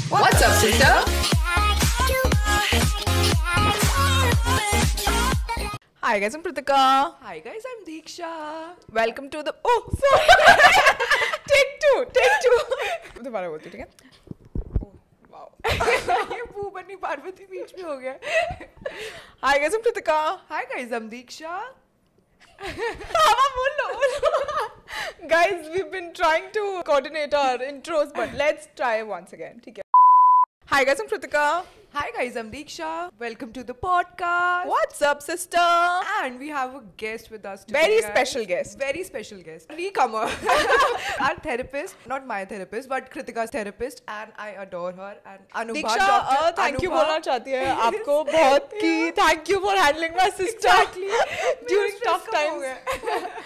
What's up, sister? Hi guys, I'm Pritika. Hi guys, I'm Diksha. Welcome to the... Oh, sorry. Take two. दोबारा बोलती ठीक है? Oh, wow. ये बू बनी पार्वती बीच में हो गया. Hi guys, I'm Pritika. Hi guys, I'm Diksha. हाँ बोल लो. Guys, we've been trying to coordinate our intros, but let's try once again. ठीक है? Hi guys, I'm Pritika. Hi guys, I'm Diksha. Welcome to the podcast. What's up, sister? And we have a guest with us today. Very guys. special guest. Very special guest. Newcomer. Our therapist, not my therapist, but Kritika's therapist, and I adore her. And Anubha, Diksha, thank you बोलना चाहती है आपको बहुत कि thank you for handling my sister during tough times.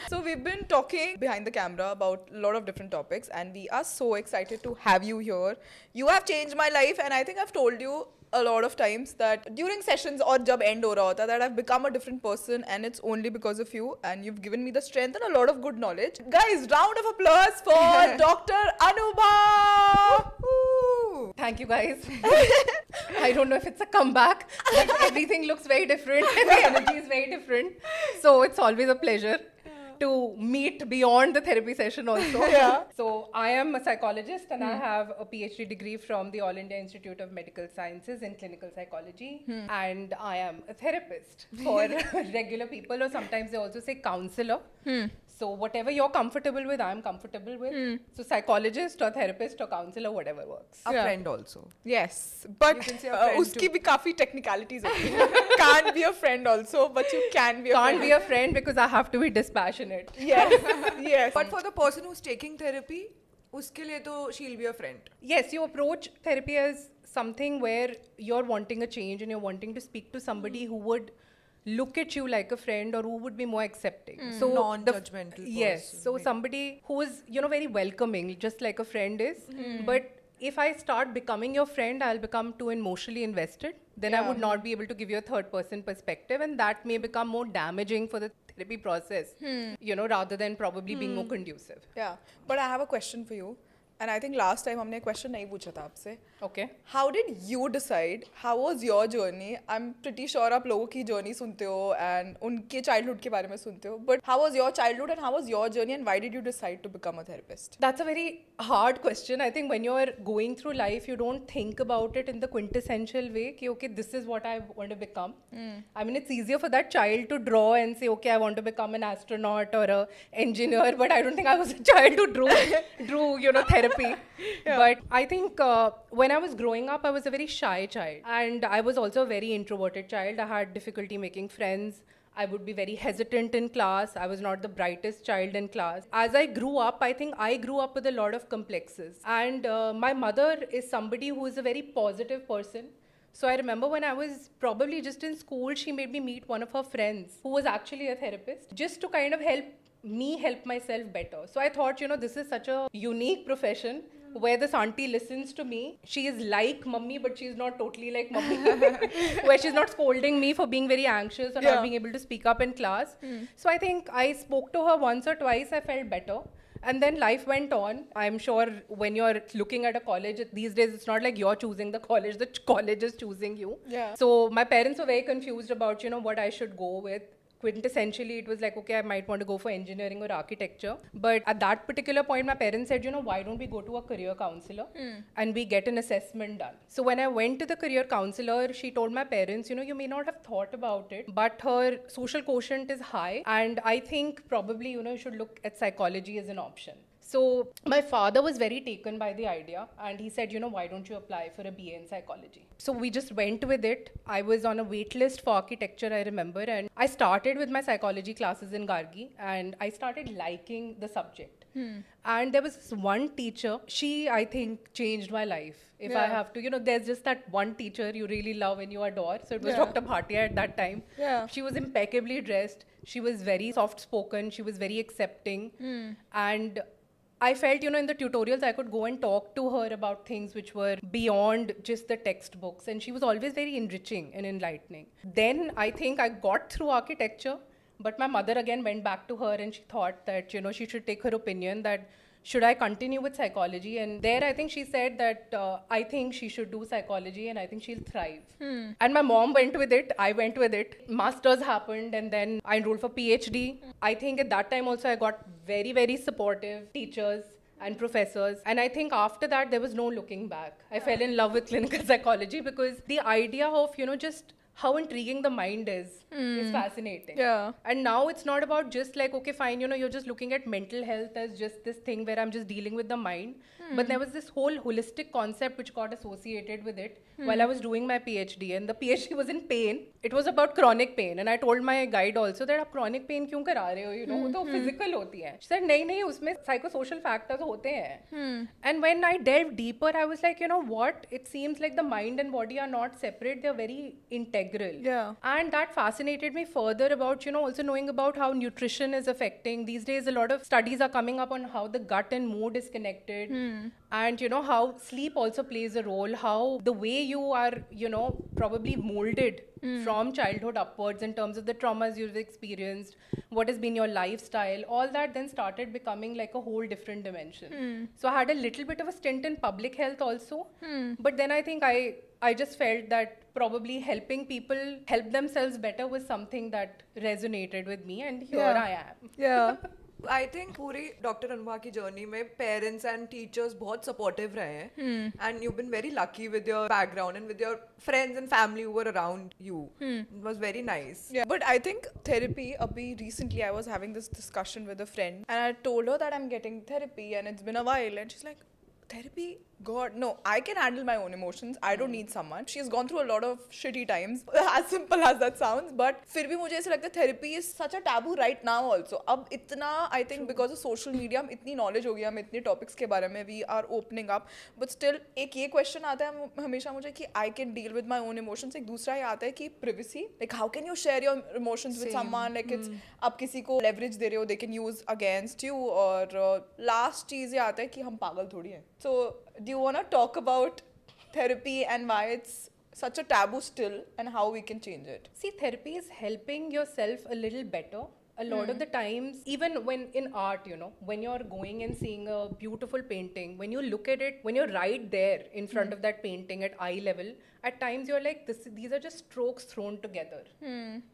So we've been talking behind the camera about a lot of different topics, and we are so excited to have you here. You have changed my life, and I think I've told you a lot of times that during sessions or jab end ho raha hota that I've become a different person, and it's only because of you, and you've given me the strength and a lot of good knowledge. Guys, round of applause for Dr. Anubha. Thank you guys. I don't know if it's a comeback, but everything looks very different and the energy is very different. So it's always a pleasure to meet beyond the therapy session also. Yeah. So I am a psychologist and I have a PhD degree from the All India Institute of Medical Sciences in Clinical Psychology. And I am a therapist for regular people, or sometimes they also say counselor. So whatever you're comfortable with, I'm comfortable with. So psychologist or therapist or counselor, whatever works. A friend also. Yes, but You can say a friend uski too. bhi काफी technicalities होती हैं. Can't be a friend also, but you can be a Can't friend. be a friend because I have to be dispassionate. Yes. But for the person who's taking therapy, उसके लिए तो she'll be a friend. Yes, you approach therapy as something where you're wanting a change and you're wanting to speak to somebody who would look at you like a friend or who would be more accepting. So Non-judgmental yes, person, so maybe. somebody who is, very welcoming, just like a friend is. But if I start becoming your friend, I'll become too emotionally invested. Then I would not be able to give you a third person perspective, and that may become more damaging for the therapy process, rather than probably being more conducive. Yeah, but I have a question for you, and I think last time हमने question नहीं पूछा था आपसे. Okay. How did you decide? How was your journey? I'm pretty sure आप लोगों की journey सुनते हो and उनके childhood के बारे में सुनते हो. But how was your childhood and how was your journey, and why did you decide to become a therapist? That's a very hard question. I think when you're going through life, you don't think about it in the quintessential way. Ki, okay, this is what I want to become. I mean, it's easier for that child to draw and say, okay, I want to become an astronaut or an engineer. But I don't think I was a child who drew therapy. But I think when I was growing up, I was a very shy child. And I was also a very introverted child. I had difficulty making friends. I would be very hesitant in class. I was not the brightest child in class. As I grew up, I think I grew up with a lot of complexes. And my mother is somebody who is a very positive person. So I remember when I was probably just in school, she made me meet one of her friends who was actually a therapist, just to kind of help me help myself better. So I thought, this is such a unique profession where this auntie listens to me. She is like mummy, but she's not totally like mummy. Where she's not scolding me for being very anxious or not being able to speak up in class. So I think I spoke to her once or twice. I felt better. And then life went on. I'm sure when you're looking at a college, these days it's not like you're choosing the college is choosing you. Yeah. So my parents were very confused about, what I should go with. Quintessentially, it was like, okay, I might want to go for engineering or architecture. But at that particular point, my parents said, why don't we go to a career counselor and we get an assessment done. So when I went to the career counselor, she told my parents, you may not have thought about it, but her social quotient is high. And I think probably, you should look at psychology as an option. So my father was very taken by the idea, and he said, why don't you apply for a BA in psychology? So we just went with it. I was on a wait list for architecture, I remember, and I started with my psychology classes in Gargi, and I started liking the subject. And there was this one teacher, she, I think, changed my life. If I have to, there's just that one teacher you really love and you adore. So it was Dr. Bhatia at that time. Yeah. She was impeccably dressed. She was very soft-spoken. She was very accepting. And I felt, in the tutorials, I could go and talk to her about things which were beyond just the textbooks. And she was always very enriching and enlightening. Then I think I got through architecture. But my mother again went back to her and she thought that, she should take her opinion that should I continue with psychology? And there I think she said that I think she should do psychology and I think she'll thrive. And my mom went with it. I went with it. Masters happened and then I enrolled for PhD. I think at that time also I got very, very supportive teachers and professors. And I think after that, there was no looking back. I fell in love with clinical psychology because the idea of, just how intriguing the mind is fascinating. Yeah. And now it's not about just like, okay, fine, you're just looking at mental health as just this thing where I'm just dealing with the mind. But there was this whole holistic concept which got associated with it while I was doing my PhD. And the PhD was in pain. It was about chronic pain. And I told my guide also that आप chronic pain क्यों करा रहे हो? वो तो physical होती है. She said, नहीं, उसमें psychosocial factors होते हैं. And when I delved deeper, I was like, what? It seems like the mind and body are not separate. They're very integral. Yeah. And that fascinated me further about, also knowing about how nutrition is affecting. These days, a lot of studies are coming up on how the gut and mood is connected. And, how sleep also plays a role, how the way you are, probably molded from childhood upwards in terms of the traumas you've experienced, what has been your lifestyle, all that then started becoming like a whole different dimension. So I had a little bit of a stint in public health also. But then I think I just felt that probably helping people help themselves better was something that resonated with me, and here I am. Yeah. I think पूरी doctor Anubha की journey में parents and teachers बहुत supportive रहे हैं and you been very lucky with your background and with your friends and family who were around you. It was very nice. But I think therapy, abhi recently I was having this discussion with a friend and I told her that I'm getting therapy and it's been a while and she's like, therapy? God, no, I can handle my own emotions. I don't need someone. She's gone through a lot of shitty times, as simple as that sounds. But फिर भी मुझे ऐसा लगता है therapy is such a taboo right now also. अब इतना, I think because of social media, हम इतनी knowledge हो गई, हम इतने topics के बारे में we are opening up. But still, एक ये question आता है हमेशा मुझे कि I can deal with my own emotions. एक दूसरा ये आता है कि privacy. Like how can you share your emotions with someone? Like it's आप किसी को leverage दे रहे हो, they can use against you. और last चीज़ ये आता है कि हम पागल थोड़ी हैं. So do you want to talk about therapy and why it's such a taboo still and how we can change it? See, therapy is helping yourself a little better. A lot of the times, even when in art, when you're going and seeing a beautiful painting, when you look at it, when you're right there in front of that painting at eye level, at times you're like, these are just strokes thrown together.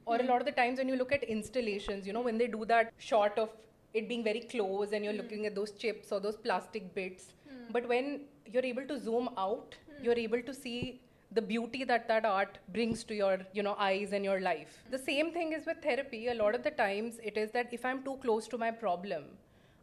Or a lot of the times when you look at installations, when they do that shot of it being very close and you're looking at those chips or those plastic bits. But when you're able to zoom out, you're able to see the beauty that art brings to your, eyes and your life. The same thing is with therapy. A lot of the times it is that if I'm too close to my problem,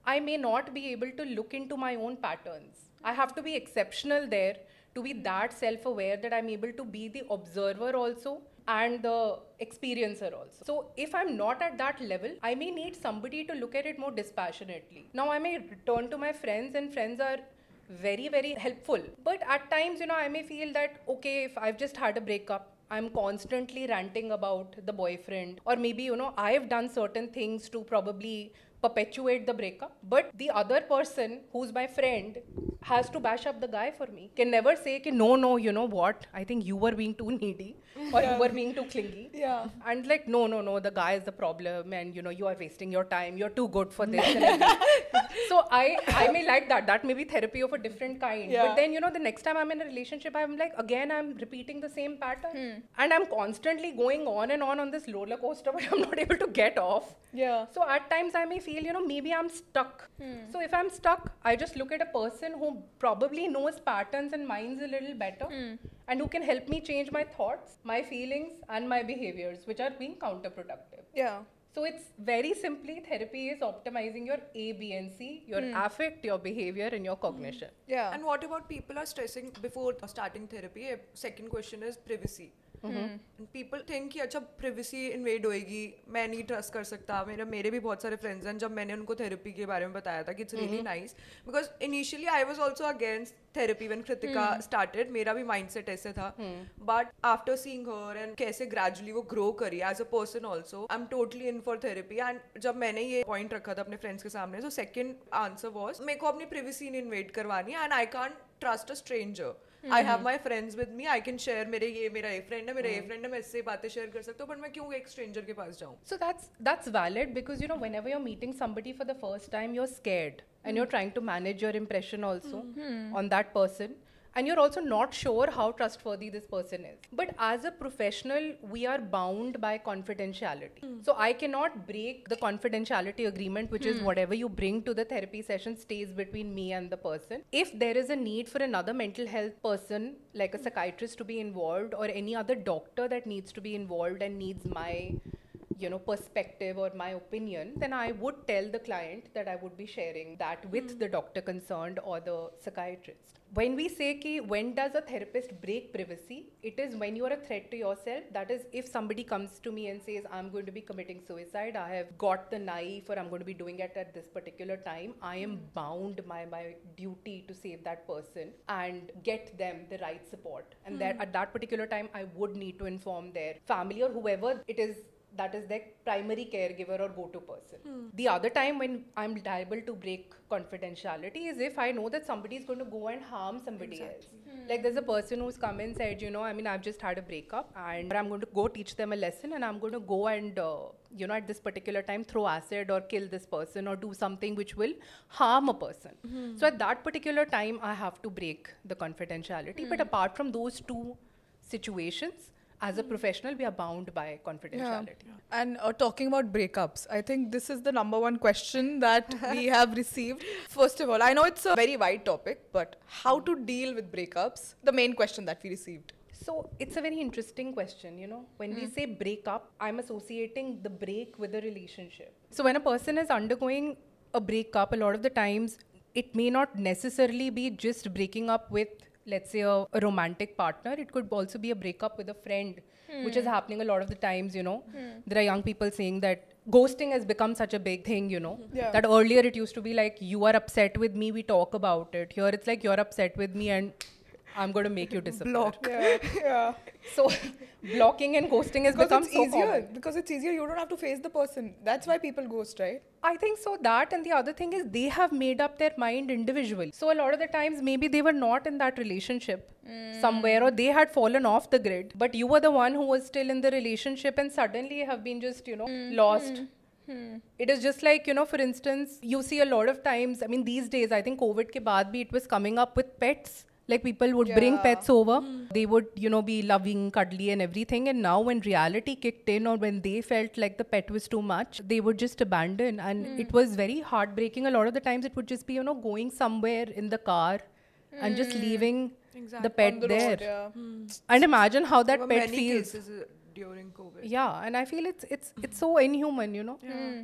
I may not be able to look into my own patterns. I have to be exceptional there to be that self-aware that I'm able to be the observer also and the experiencer also. So if I'm not at that level, I may need somebody to look at it more dispassionately. Now I may turn to my friends and friends are very, very helpful. But at times, I may feel that, okay, if I've just had a breakup, I'm constantly ranting about the boyfriend, or maybe, I've done certain things to probably perpetuate the breakup, but the other person who's my friend has to bash up the guy for me. Can never say, no, you know what, I think you were being too needy or you were being too clingy. Yeah. And like, no, the guy is the problem and you are wasting your time, you're too good for this. And so I may like that. That may be therapy of a different kind. Yeah. But then, the next time I'm in a relationship, I'm like, again, I'm repeating the same pattern. And I'm constantly going on this roller coaster, but I'm not able to get off. Yeah. So at times I may feel, maybe I'm stuck. So if I'm stuck, I just look at a person who probably knows patterns and minds a little better and who can help me change my thoughts, my feelings and my behaviors, which are being counterproductive. Yeah. So it's very simply, therapy is optimizing your A, B and C, your affect, your behavior and your cognition. Yeah. And what about people are stressing before starting therapy? Second question is privacy. And people think कि अच्छा privacy invade होएगी, मैं नहीं trust कर सकता. मेरे भी बहुत सारे friends हैं, जब मैंने उनको therapy के बारे में बताया था कि it's really nice, because initially I was also against therapy when Kritika started. मेरा भी mindset ऐसे था, but after seeing her and कैसे gradually वो grow करी as a person also, I'm totally in for therapy. And जब मैंने ये point रखा था अपने friends के सामने, so second answer was मेरे को अपनी privacy नहीं invade करवानी and I can't trust a stranger. I have my friends with me, I can share मेरे ये मेरा ये friend है, मेरा ये friend है, मैं इससे बातें share कर सकता हूँ, but मैं क्यों एक stranger के पास जाऊँ? So that's valid, because you know, whenever you're meeting somebody for the first time, you're scared and you're trying to manage your impression also on that person. And you're also not sure how trustworthy this person is. But as a professional, we are bound by confidentiality. So I cannot break the confidentiality agreement, which is whatever you bring to the therapy session stays between me and the person. If there is a need for another mental health person, like a psychiatrist, to be involved, or any other doctor that needs to be involved and needs my perspective or my opinion, then I would tell the client that I would be sharing that with the doctor concerned or the psychiatrist. When we say ki, when does a therapist break privacy, it is when you are a threat to yourself. That is, if somebody comes to me and says, I'm going to be committing suicide, I have got the knife, or I'm going to be doing it at this particular time, I am bound by my duty to save that person and get them the right support. And that at that particular time, I would need to inform their family or whoever it is that is their primary caregiver or go-to person. The other time when I'm liable to break confidentiality is if I know that somebody is going to go and harm somebody else. Like there's a person who's come and said, I've just had a breakup and I'm going to go teach them a lesson, and I'm going to go and, at this particular time throw acid or kill this person or do something which will harm a person. So at that particular time, I have to break the confidentiality. But apart from those two situations, as a professional, we are bound by confidentiality. Yeah. And talking about breakups, I think this is the number one question that we have received. First of all, I know it's a very wide topic, but how to deal with breakups, the main question that we received. So it's a very interesting question, When we say breakup, I'm associating the break with a relationship. So when a person is undergoing a breakup, a lot of the times, it may not necessarily be just breaking up with, let's say, a romantic partner. It could also be a breakup with a friend, which is happening a lot of the times, There are young people saying that ghosting has become such a big thing, That earlier it used to be like, you are upset with me, we talk about it. Here it's like, you're upset with me and I'm going to make you disappear. Block. Yeah. So blocking and ghosting has become so common. Because it's easier, you don't have to face the person. That's why people ghost, right? I think so, that, and the other thing is they have made up their mind individually. So a lot of the times maybe they were not in that relationship somewhere, or they had fallen off the grid, but you were the one who was still in the relationship and suddenly have been just, lost. It is just like, for instance, you see a lot of times, these days, I think COVID ke baad bhi it was coming up with pets. Like people would bring pets over, they would, be loving, cuddly and everything. And now when reality kicked in, or when they felt like the pet was too much, they would just abandon. And it was very heartbreaking. A lot of the times it would just be, going somewhere in the car and just leaving the pet there. Road, And imagine how that pet feels. Cases during COVID. Yeah, and I feel it's so inhuman,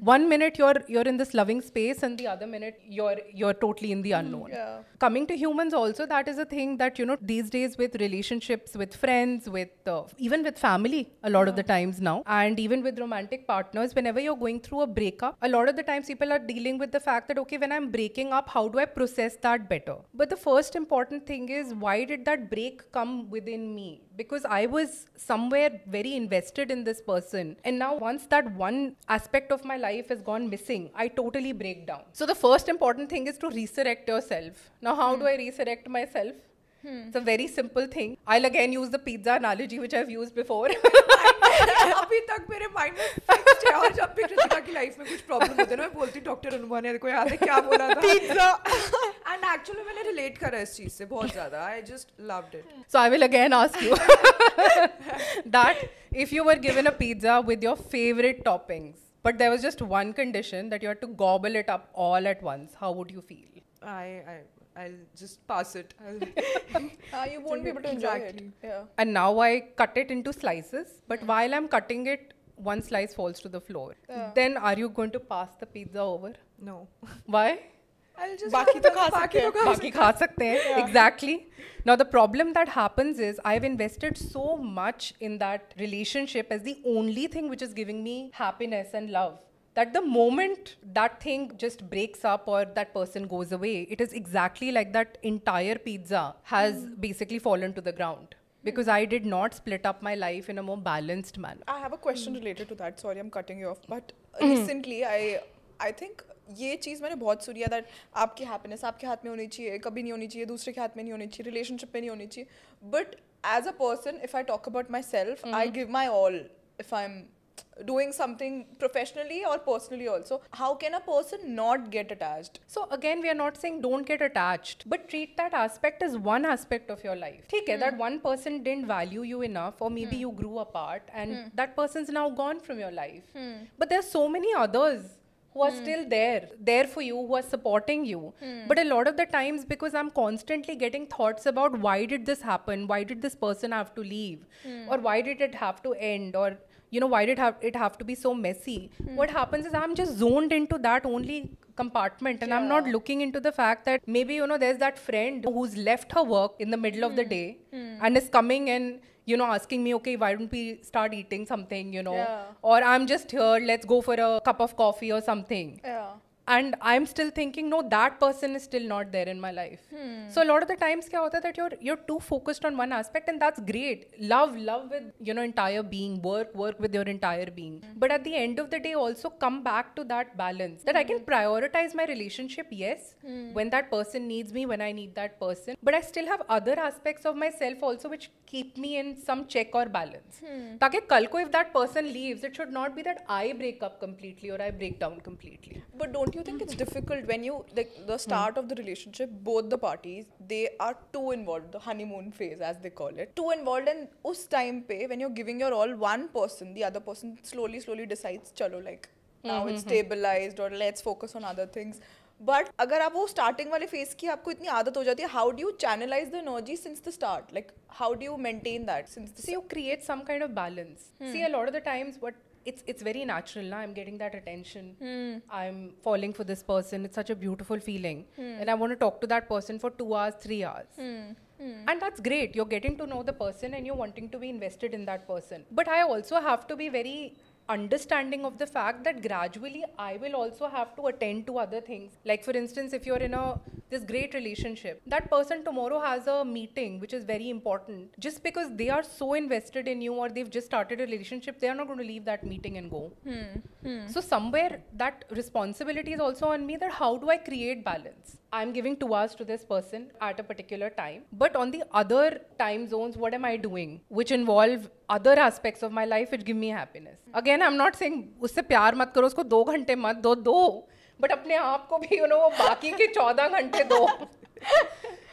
1 minute you're in this loving space, and the other minute you're totally in the unknown. Coming to humans also, that is a thing that these days with relationships, with friends, with even with family, a lot of the times now, and even with romantic partners, whenever you're going through a breakup, a lot of the times people are dealing with the fact that, okay, when I'm breaking up, how do I process that better? But the first important thing is, why did that break come within me? Because I was somewhere very invested in this person. And now once that one aspect of my life has gone missing, I totally break down. So the first important thing is to resurrect yourself. Now, how do I resurrect myself? It's a very simple thing. I'll again use the pizza analogy, which I've used before. अभी तक मेरे mind में fixed है, और जब भी कृतिका की life में कुछ प्रॉब्लम होते है ना, मैं बोलती डॉक्टर अनुभा ने को याद है क्या बोला था, पिज्जा. एंड एक्चुअली मैंने रिलेट करा इस चीज से बहुत ज्यादा. I just loved it. So I will again ask you that if you were given a pizza with your favorite toppings, but there was just one condition, that you had to gobble it up all at once, how would you feel? I'll just pass it. You won't be able to enjoy it. Yeah. And now I cut it into slices, but while I'm cutting it, one slice falls to the floor. Then are you going to pass the pizza over? No. Why? I'll just बाकी तो खा सकते हैं. बाकी खा सकते हैं. Exactly. Now the problem that happens is, I've invested so much in that relationship as the only thing which is giving me happiness and love, that the moment that thing just breaks up or that person goes away, it is exactly like that entire pizza has basically fallen to the ground. Because I did not split up my life in a more balanced manner. I have a question related to that. Sorry, I'm cutting you off. But recently, I think ये चीज़ मैंने बहुत सुनी है, that आपकी happiness आपके हाथ में होनी चाहिए, कभी नहीं होनी चाहिए, दूसरे के हाथ में नहीं होनी चाहिए, रिलेशनशिप में नहीं होनी चाहिए. But as a person, if I talk about myself, I give my all if I'm doing something professionally or personally also. How can a person not get attached? So again, we are not saying don't get attached, but treat that aspect as one aspect of your life. Okay, that one person didn't value you enough, or maybe you grew apart and that person's now gone from your life. But there's so many others who are still there for you, who are supporting you. But a lot of the times, because I'm constantly getting thoughts about why did this happen, why did this person have to leave, or why did it have to end, or you know, why did it have to be so messy? What happens is I'm just zoned into that only compartment, and I'm not looking into the fact that maybe, you know, there's that friend who's left her work in the middle of the day and is coming and, you know, asking me, okay, why don't we start eating something, you know, or I'm just here, let's go for a cup of coffee or something. And I'm still thinking, no, that person is still not there in my life. So a lot of the times kya hota hai that you're too focused on one aspect, and that's great. Love with, you know, entire being, work with your entire being. But at the end of the day, also come back to that balance, that I can prioritize my relationship, yes, when that person needs me, when I need that person. But I still have other aspects of myself also which keep me in some check or balance. Taki kal ko if that person leaves, it should not be that I break up completely or I break down completely. But don't you think it's difficult when you, like, the start of the relationship, both the parties, they are too involved, the honeymoon phase as they call it, too involved, and us time pe, when you're giving your all, one person, the other person slowly decides, chalo, like, now it's stabilized, or let's focus on other things. But अगर आप वो starting वाले phase की आपको इतनी आदत हो जाती है, how do you channelize the energy since the start? Like, how do you maintain that since the So you create some kind of balance. See, a lot of the times it's very natural now. I'm getting that attention. I'm falling for this person. It's such a beautiful feeling. And I want to talk to that person for 2 hours, 3 hours. And that's great. You're getting to know the person and you're wanting to be invested in that person. But I also have to be very understanding of the fact that gradually I will also have to attend to other things. Like, for instance, if you're in this great relationship, that person tomorrow has a meeting which is very important. Just because they are so invested in you or they've just started a relationship, they are not going to leave that meeting and go. So somewhere that responsibility is also on me, that how do I create balance? I'm giving 2 hours to this person at a particular time, but on the other time zones, what am I doing which involve other aspects of my life which give me happiness? Again, I'm not saying usse प्यार मत करो, उसको 2 घंटे मत दो, but अपने आप को भी, you know, बाकी के 14 घंटे दो.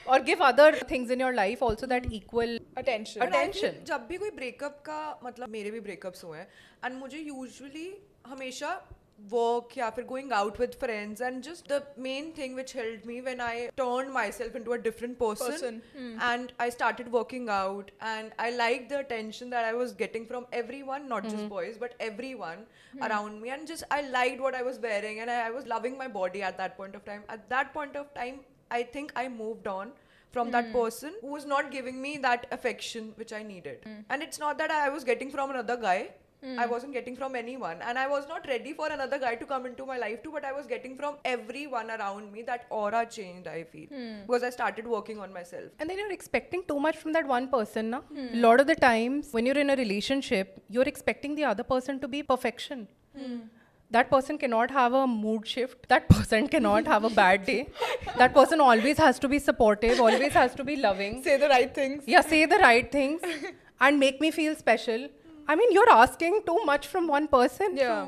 Or give other things in your life also that equal attention. जब भी कोई breakup का, मतलब मेरे भी breakups हुए हैं, and मुझे usually हमेशा work या फिर going out with friends, and just the main thing which helped me when I turned myself into a different person. And I started working out, and I liked the attention that I was getting from everyone, not just boys but everyone around me, and just I liked what I was wearing, and I was loving my body at that point of time. At that point of time, I think I moved on from that person who was not giving me that affection which I needed. And it's not that I was getting from another guy. I wasn't getting from anyone, and I was not ready for another guy to come into my life too, but I was getting from everyone around me. That aura changed, I feel, because I started working on myself. And then you're expecting too much from that one person, na? A lot of the times when you're in a relationship, you're expecting the other person to be perfection. That person cannot have a mood shift. That person cannot have a bad day. That person always has to be supportive, always has to be loving. Say the right things. Yeah, say the right things and make me feel special. I mean, you're asking too much from one person. Yeah.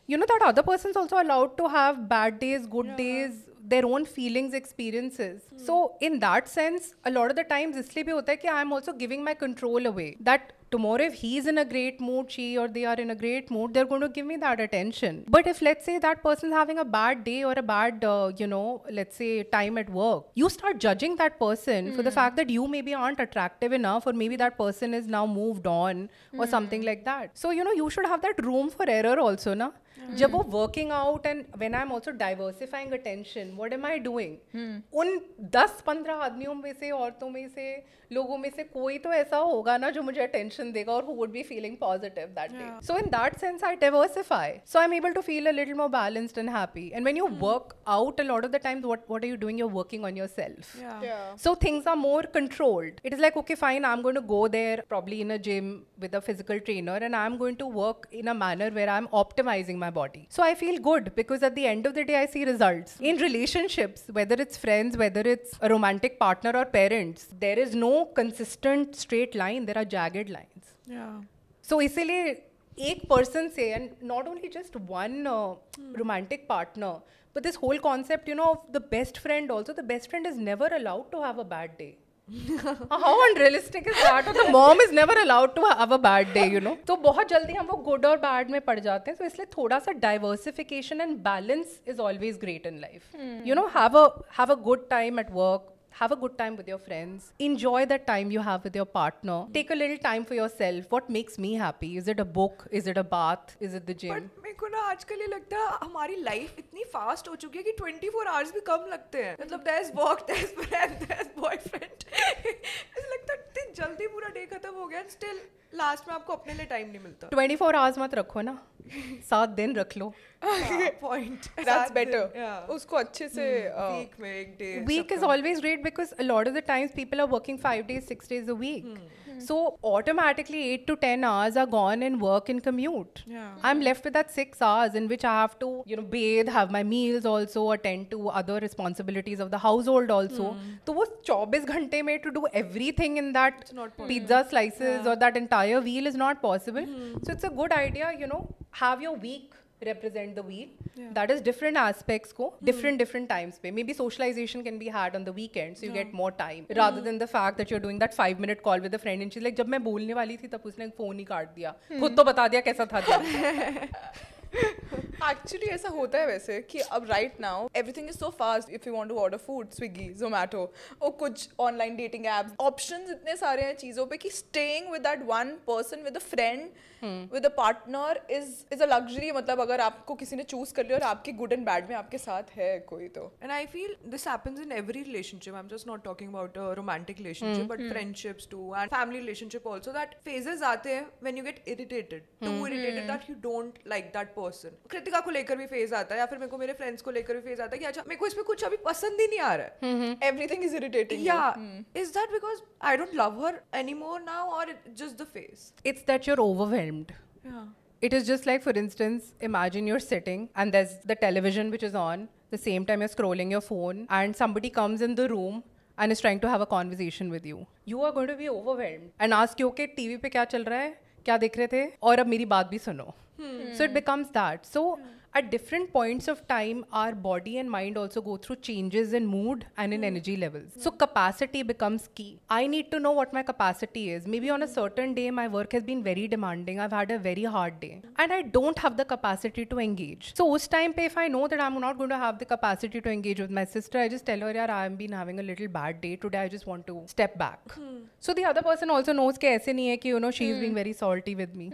You know, that other person's also allowed to have bad days, good days, their own feelings, experiences. So in that sense, a lot of the times इसलिए भी होता है कि I'm also giving my control away. That tomorrow if he's in a great mood, she or they are in a great mood, they're going to give me that attention. But if let's say that person's having a bad day or a bad, you know, let's say time at work, you start judging that person for the fact that you maybe aren't attractive enough, or maybe that person is now moved on or something like that. So, you know, you should have that room for error also, na? जब वो working out, and when I'm also diversifying attention, what am I doing? उन 10-15 आदमियों में से, औरतों में से, लोगों में से कोई तो ऐसा होगा ना जो मुझे attention देगा, और who would be feeling positive that day. So in that sense, I diversify. So I'm able to feel a little more balanced and happy. And when you work out, a lot of the times, what are you doing? You're working on yourself. So things are more controlled. It is like, okay, fine, I'm going to go there, probably in a gym with a physical trainer, and I'm going to work in a manner where I'm optimizing my body. So I feel good because at the end of the day, I see results. In relationships, whether it's friends, whether it's a romantic partner or parents, there is no consistent straight line. There are jagged lines. Yeah. So इसीलिए एक person से, and not only just one romantic partner, but this whole concept, of the best friend also, the best friend is never allowed to have a bad day. How unrealistic is that? The mom is never allowed to have a bad day, तो बहुत जल्दी हम वो good और bad में पड़ जाते हैं. तो इसलिए थोड़ा सा diversification and balance is always great in life. Have a good time at work. Have a good time with your friends. Enjoy the time you have with your partner. Take a little time for yourself. What makes me happy? Is it a book? Is it a bath? Is it the gym? But मेरे को ना आजकल ये लगता है हमारी life इतनी fast हो चुकी है कि 24 आवर्स भी कम लगते हैं. मतलब there's work, there's friend, there's boyfriend. ऐसा लगता है इतनी जल्दी पूरा डे खत्म हो गया. Still लास्ट में आपको अपने लिए टाइम नहीं मिलता. 24 hours मत रखो ना, 7 दिन रख लो. Point. That's better. उसको अच्छे से week में एक day. Week is always great because a lot of the times people are working 5 days, 6 days a week. So automatically 8 to 10 hours are gone in work and commute. Yeah. I'm left with that 6 hours in which I have to, bathe, have my meals also, attend to other responsibilities of the household also. So वो 24 घंटे में to do everything in that pizza slices or that entire wheel is not possible. So it's a good idea, have your week represent the week. That is different aspects ko different times pe. Maybe socialization can be had on the weekend, so you get more time rather than the fact that you're doing that 5-minute call with a friend and she's like जब मैं बोलने वाली थी तब उसने phone ही काट दिया, खुद तो बता दिया कैसा था दिन. एक्चुअली ऐसा होता है वैसे कि अब right now everything is so fast. If you want to order food, Swiggy, Zomato और कुछ ऑनलाइन डेटिंग एप्स, ऑप्शंस इतने सारे हैं चीज़ों पे कि staying with that one person, with a friend, with a partner is a luxury. मतलब अगर आपको किसी ने चूज कर लिया और आपके गुड एंड बैड में आपके साथ है कोई तो. And I feel this happens in every relationship. I'm just not talking about a romantic relationship, but friendships too and family relationship also. That phases आते हैं when you get irritated, too irritated that you don't like that person. Kritika को लेकर भी phase आता है या फिर मेरे को मेरे फ्रेंड्स को लेकर भी फेज आता है कि अच्छा मेरे को इसमें कुछ अभी पसंद ही नहीं आ रहा है. Everything is irritating. Yeah. Is that because I don't love her anymore now or just the phase? It's that you're overwhelmed. Yeah. It is just like, for instance, imagine you're sitting and there's the television which is on. The same time you're scrolling your phone and somebody comes in the room and is trying to have a conversation with you. You are going to be overwhelmed and ask you, okay, TV पे क्या चल रहा है, क्या देख रहे थे, और अब मेरी बात भी सुनो. So it becomes that. So at different points of time, our body and mind also go through changes in mood and in energy levels. So capacity becomes key. I need to know what my capacity is. Maybe on a certain day, my work has been very demanding. I've had a very hard day. And I don't have the capacity to engage. So us time pe, if I know that I'm not going to have the capacity to engage with my sister, I just tell her, yaar, I've been having a little bad day today. I just want to step back. So the other person also knows कि ऐसे नहीं है कि, she's being very salty with me.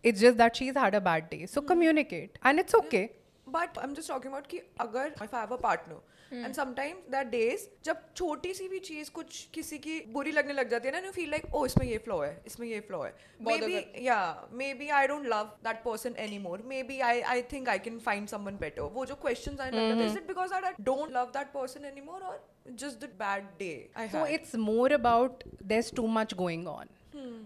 It's just that she's had a bad day. So communicate. And it's okay. But I'm just talking about कि अगर if I have a partner and sometimes there are days जब छोटी सी भी चीज़ कुछ किसी की बुरी लगने लग जाती है ना, you feel like oh इसमें ये flaw है, इसमें ये flaw है. Maybe I don't love that person anymore. Maybe I think I can find someone better. वो जो questions आने लग जाते हैं, is it because I don't love that person anymore or just the bad day I had? So it's more about there's too much going on.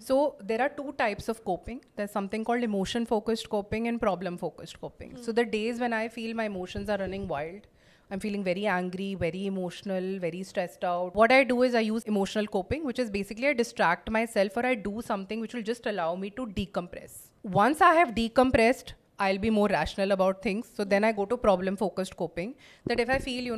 So there are 2 types of coping. There's something called emotion focused coping and problem focused coping. So the days when I feel my emotions are running wild, I'm feeling very angry, very emotional, very stressed out, what I do is I use emotional coping, which is basically I distract myself or I do something which will just allow me to decompress. Once I have decompressed, I'll be more rational about things. So then I go to problem focused coping, that if I feel,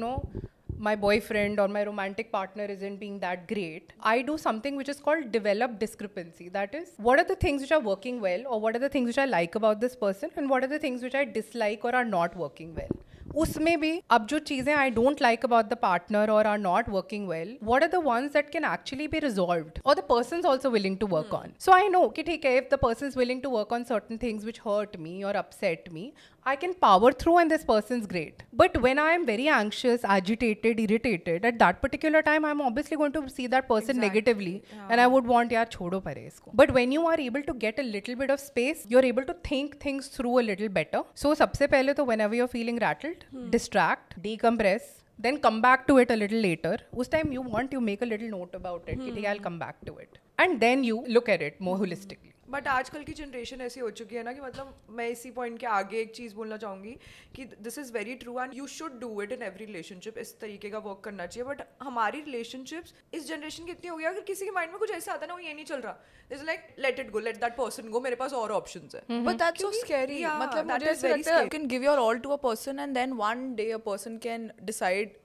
my boyfriend or my romantic partner isn't being that great, I do something which is called develop discrepancy. That is, what are the things which are working well, or what are the things which I like about this person, and what are the things which I dislike or are not working well. उसमें भी अब जो चीज़ें I don't like about the partner or are not working well, what are the ones that can actually be resolved or the person's also willing to work on. So I know कि ठीक है, if the person's willing to work on certain things which hurt me or upset me, I can power through and this person's great. But when I am very anxious, agitated, irritated, at that particular time, I'm obviously going to see that person negatively. And I would want, yaar, chodo pare isko. But when you are able to get a little bit of space, you're able to think things through a little better. So sabse pehle to whenever you're feeling rattled, distract, decompress, then come back to it a little later. Us time you make a little note about it. I'll come back to it. And then you look at it more holistically. But आजकल की generation ऐसी हो चुकी है ना कि मतलब मैं इसी पॉइंट के आगे एक चीज़ बोलना चाहूँगी कि this is very true and you should do it in every relationship. इस तरीके का वर्क करना चाहिए. बट हमारी रिलेशनशिप्स इस जनरेशन की इतनी हो गई, अगर किसी के माइंड में कुछ ऐसा आता है ना, वो ये नहीं चल रहा, it's like let it go, let that person गो, मेरे पास और ऑप्शंस है. But that's so scary. Yeah, मतलब that मुझे is ऐसा very लगता है you scary. can give your all to a person and then one day a person can decide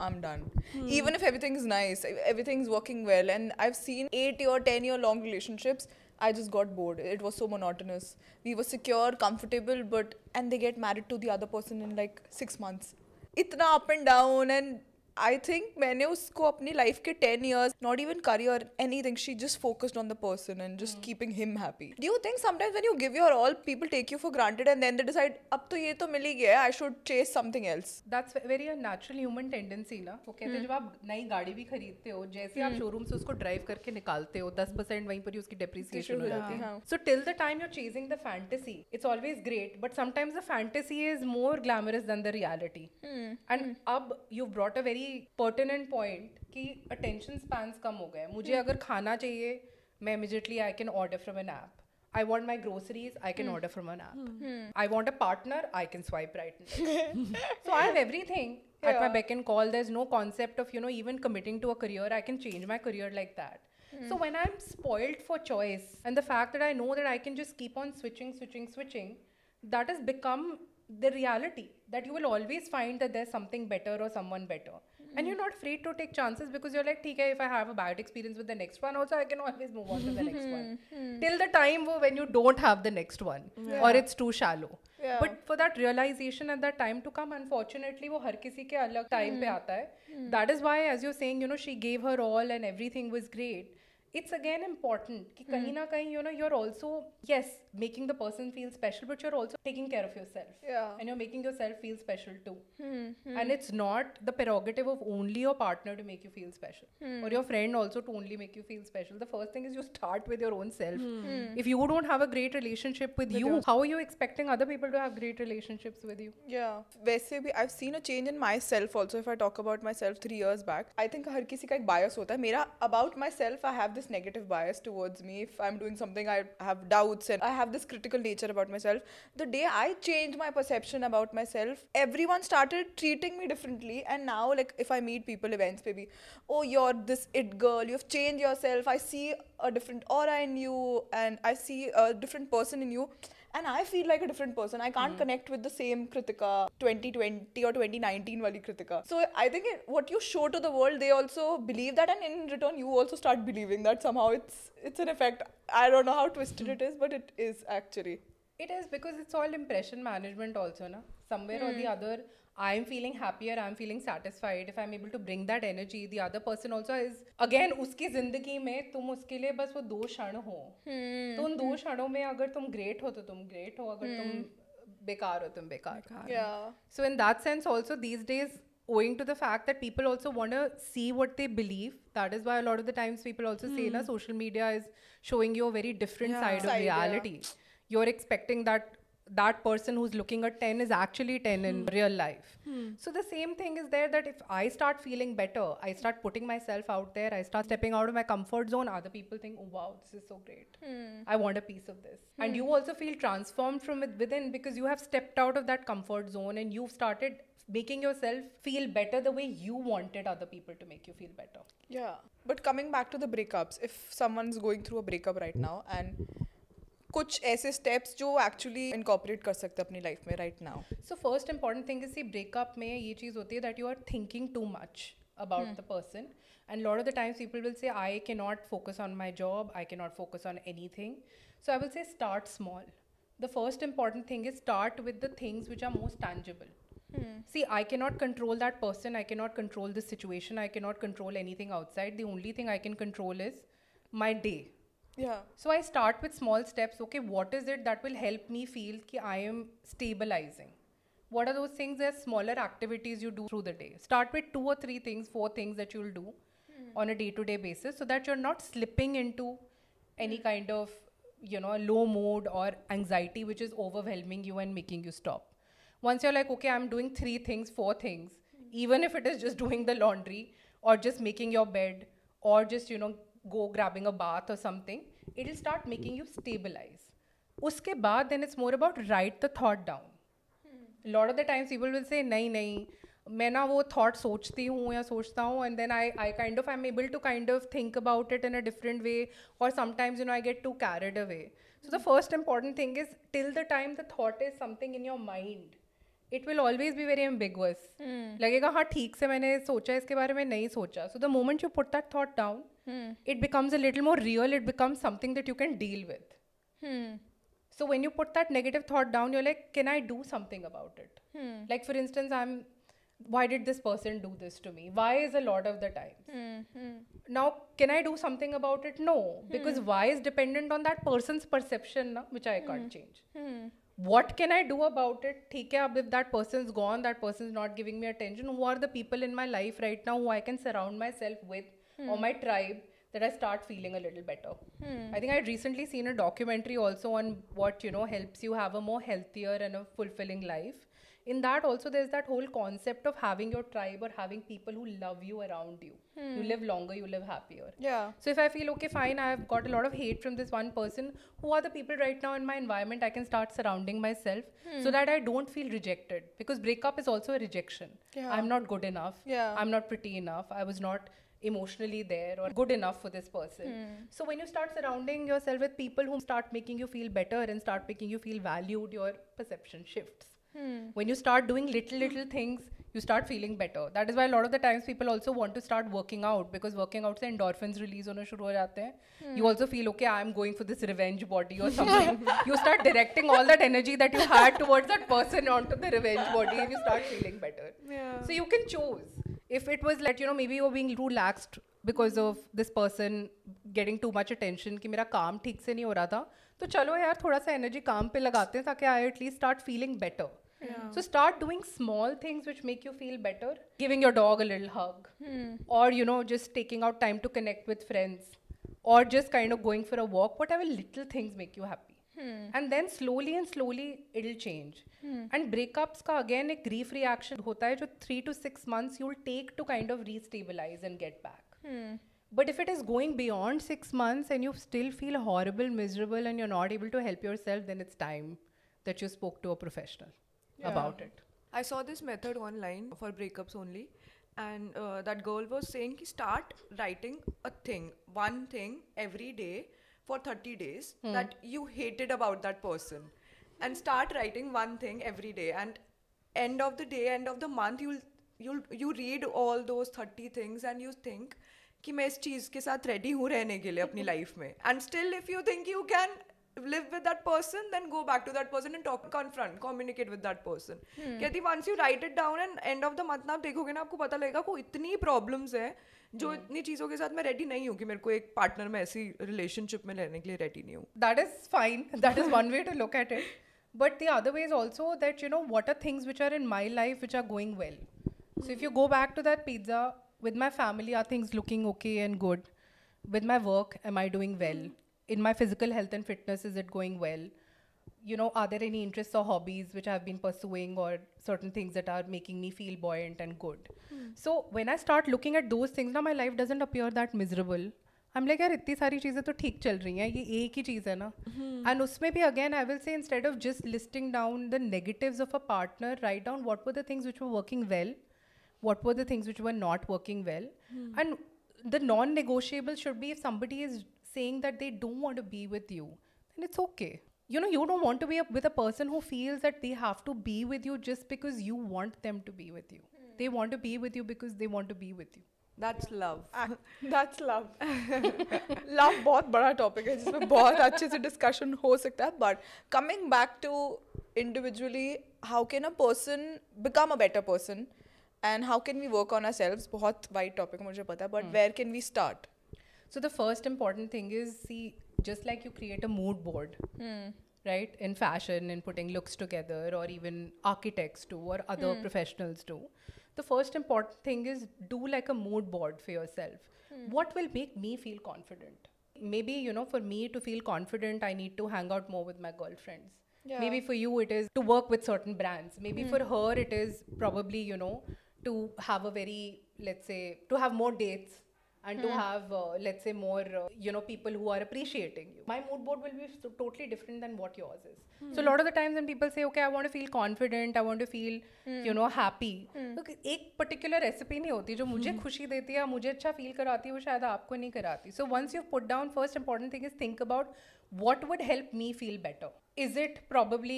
I'm done. Even if everything is nice, everything's working well, and I've seen 8-year, 10-year long relationships. I just got bored. It was so monotonous. We were secure, comfortable, and they get married to the other person in like 6 months. Itna up and down, and I think मैंने उसको अपनी life के 10 years, not even career, anything, she just focused on the person and just keeping him happy. Do you think sometimes when you give your all, people take you for granted and then they decide, अब तो ये तो मिल ही गया, I should chase something else? That's very a natural human tendency ना. वो कहते हैं जब आप नई गाड़ी भी खरीदते हो, जैसे आप शोरूम से उसको ड्राइव करके निकालते हो, 10% वहीं पर ही उसकी डेप्रिसिएशन हो जाती है. So till the time you're chasing the fantasy, it's always great, but sometimes the fantasy is more glamorous than the reality. And अब you've brought a very pertinent point कि attention spans कम हो गए. मुझे अगर खाना चाहिए, मैं immediately I can order from an app. I want my groceries, I can order from an app. I want a partner, I can swipe right. So I have everything at my beck and call. There's no concept of, even committing to a career. I can change my career like that. So when I'm spoiled for choice and the fact that I know that I can just keep on switching, that has become the reality, that you will always find that there's something better or someone better. And you're not afraid to take chances because you're like, okay, if I have a bad experience with the next one, also I can always move on to the next one. Till the time when you don't have the next one or it's too shallow. Yeah. But for that realization and that time to come, unfortunately, वो हर किसी के अलग time पे आता है. That is why, as you're saying, she gave her all and everything was great. It's again important कि कहीं ना कहीं, you're also, yes, making the person feel special, but you're also taking care of yourself. Yeah. And you're making yourself feel special too. And it's not the prerogative of only your partner to make you feel special. Or your friend also to only make you feel special. The first thing is you start with your own self. If you don't have a great relationship with you, how are you expecting other people to have great relationships with you? Yeah. वैसे भी I've seen a change in myself also. If I talk about myself 3 years back, I think हर किसी का एक bias होता है. मेरा about myself, I have this negative bias towards me. If I'm doing something, I have doubts and I have this critical nature about myself. The day I changed my perception about myself, everyone started treating me differently. And now, like, if I meet people, events, maybe, oh, you're this it girl, you've changed yourself. I see a different aura in you and I see a different person in you. And I feel like a different person. I can't connect with the same Kritika 2020 or 2019 wali Kritika. So I think what you show to the world, they also believe that, and in return, you also start believing that somehow it's an effect. I don't know how twisted it is, but it is actually. It is because it's all impression management also, na? Somewhere or the other, I'm feeling happier, I'm feeling satisfied. If I'm able to bring that energy, the other person also is, again, उसकी ज़िंदगी में तुम उसके लिए बस वो 2 क्षण हो. तो उन 2 क्षणों में अगर तुम great हो तो तुम great हो, अगर तुम बेकार हो तुम बेकार. Yeah. So in that sense also these days, owing to the fact that people also want to see what they believe, that is why a lot of the times people also say na, social media is showing you a very different side of reality. You're expecting that person who's looking at 10 is actually 10 in real life. So the same thing is there, that if I start feeling better, I start putting myself out there, I start stepping out of my comfort zone, other people think, oh wow, this is so great. I want a piece of this. And you also feel transformed from within because you have stepped out of that comfort zone and you've started making yourself feel better the way you wanted other people to make you feel better. Yeah. But coming back to the breakups, if someone's going through a breakup right now and कुछ ऐसे steps जो actually incorporate कर सकते अपनी life में right now. So first important thing is, see, breakup में ये चीज़ होती है that you are thinking too much about the person, and a lot of the times people will say, I cannot focus on my job, I cannot focus on anything. So I will say start small. The first important thing is start with the things which are most tangible. See, I cannot control that person, I cannot control the situation, I cannot control anything outside. The only thing I can control is my day. Yeah. So I start with small steps. Okay, what is it that will help me feel that I am stabilizing? What are those things? There's smaller activities you do through the day. Start with 2 or 3 things, 4 things that you'll do on a day-to-day basis, so that you're not slipping into any kind of, low mood or anxiety which is overwhelming you and making you stop. Once you're like, okay, I'm doing 3 things, 4 things, even if it is just doing the laundry or just making your bed or just, go grabbing a bath or something, it'll start making you stabilize. Uske baad, then it's more about write the thought down. A lot of the times people will say नहीं मैं ना वो thought सोचती हूँ या सोचता हूँ, and then I kind of I'm able to kind of think about it in a different way, or sometimes I get too carried away. So the first important thing is, till the time the thought is something in your mind, it will always be very ambiguous. लगेगा हाँ ठीक से मैंने सोचा इसके बारे में नहीं सोचा. So the moment you put that thought down, it becomes a little more real. It becomes something that you can deal with. So when you put that negative thought down, you're like, can I do something about it? Like for instance, why did this person do this to me? Why is a lot of the times. Now, can I do something about it? No, because why is dependent on that person's perception, which I can't change. What can I do about it? ठीक है, अब if that person's gone, that person's not giving me attention, who are the people in my life right now who I can surround myself with, or my tribe, that I start feeling a little better. I think I had recently seen a documentary also on what, helps you have a more healthier and a fulfilling life. In that also, there's that whole concept of having your tribe or having people who love you around you. You live longer, you live happier. Yeah. So if I feel, okay, fine, I've got a lot of hate from this one person, who are the people right now in my environment I can start surrounding myself so that I don't feel rejected? Because breakup is also a rejection. Yeah. I'm not good enough. Yeah. I'm not pretty enough. I was not emotionally there or good enough for this person. So when you start surrounding yourself with people who start making you feel better and start making you feel valued, your perception shifts. When you start doing little things, you start feeling better. That is why a lot of the times people also want to start working out, because working out se endorphins release hona shuru ho jate hain. You also feel, okay, I'm going for this revenge body or something. You start directing all that energy that you had towards that person onto the revenge body, and you start feeling better. Yeah. So you can choose. If it was like, maybe you're being too laxed because of this person getting too much attention कि मेरा काम ठीक से नहीं हो रहा था, तो चलो यार थोड़ा सा energy काम पे लगाते हैं ताकि I at least start feeling better. Yeah. So start doing small things which make you feel better. Giving your dog a little hug, or just taking out time to connect with friends, or just kind of going for a walk. Whatever little things make you happy. And then slowly it'll change. And breakups का again एक grief reaction होता है जो 3 to 6 months you'll take to kind of restabilize and get back. But if it is going beyond 6 months and you still feel horrible, miserable, and you're not able to help yourself, then it's time that you spoke to a professional about it. I saw this method online for breakups only, and that girl was saying ki start writing one thing every day for 30 days that you hated about that person, and start writing one thing every day, and end of the day, end of the month, you read all those 30 things and you think कि मैं इस चीज़ के साथ ready हूँ रहने के लिए अपनी life में, and still if you think you can live with that person, then go back to that person and communicate with that person. कहती once you write it down and end of the month ना आप देखोगे ना, आपको पता लगेगा को इतनी problems है जो इतनी चीज़ों के साथ मैं ready नहीं हूँ कि मेरे को एक partner में ऐसी relationship में रहने के लिए ready नहीं हूँ. That is fine. That is one way to look at it. But the other way is also that, what are things which are in my life which are going well. So if you go back to that pizza, with my family, are things looking okay and good? With my work, am I doing well? In my physical health and fitness, is it going well? Are there any interests or hobbies which I've been pursuing, or certain things that are making me feel buoyant and good? So when I start looking at those things, now my life doesn't appear that miserable. I'm like, यार इतनी सारी चीज़ें तो ठीक चल रही हैं, ये एक ही चीज़ है ना. And उसमें भी again, I will say, instead of just listing down the negatives of a partner, write down what were the things which were working well, what were the things which were not working well. And the non-negotiable should be, if somebody is saying that they don't want to be with you, then it's okay. You don't want to be with a person who feels that they have to be with you just because you want them to be with you. They want to be with you because they want to be with you. That's love. That's love. Love बहुत बड़ा topic है जिसमें बहुत अच्छे से discussion हो सकता है. But coming back to individually, how can a person become a better person, and how can we work on ourselves? बहुत wide topic मुझे पता है, but where can we start? So the first important thing is, see, just like you create a mood board, right, in fashion and putting looks together, or even architects do, or other professionals do. The first important thing is do like a mood board for yourself. What will make me feel confident? Maybe, for me to feel confident, I need to hang out more with my girlfriends. Yeah. Maybe for you, it is to work with certain brands. Maybe for her, it is probably, to have a very, let's say, to have more dates and to have, let's say, more, people who are appreciating you. My mood board will be totally different than what yours is. So a lot of the times when people say, okay, I want to feel confident, I want to feel, happy. तो एक particular recipe नहीं होती जो मुझे खुशी देती है, मुझे अच्छा feel कराती है, वो शायद आपको नहीं कराती. So once you've put down, first important thing is think about what would help me feel better. Is it probably,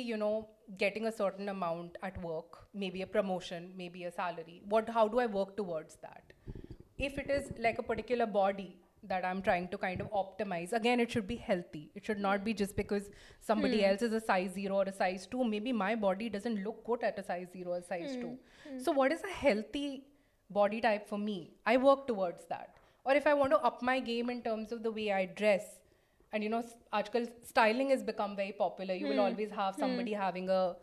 getting a certain amount at work, maybe a promotion, maybe a salary? How do I work towards that? If it is like a particular body that I'm trying to kind of optimize, again, it should be healthy. It should not be just because somebody else is a size 0 or a size 2. Maybe my body doesn't look good at a size 0 or size 2. So what is a healthy body type for me? I work towards that. Or if I want to up my game in terms of the way I dress, and aajkal styling has become very popular. You will always have somebody having a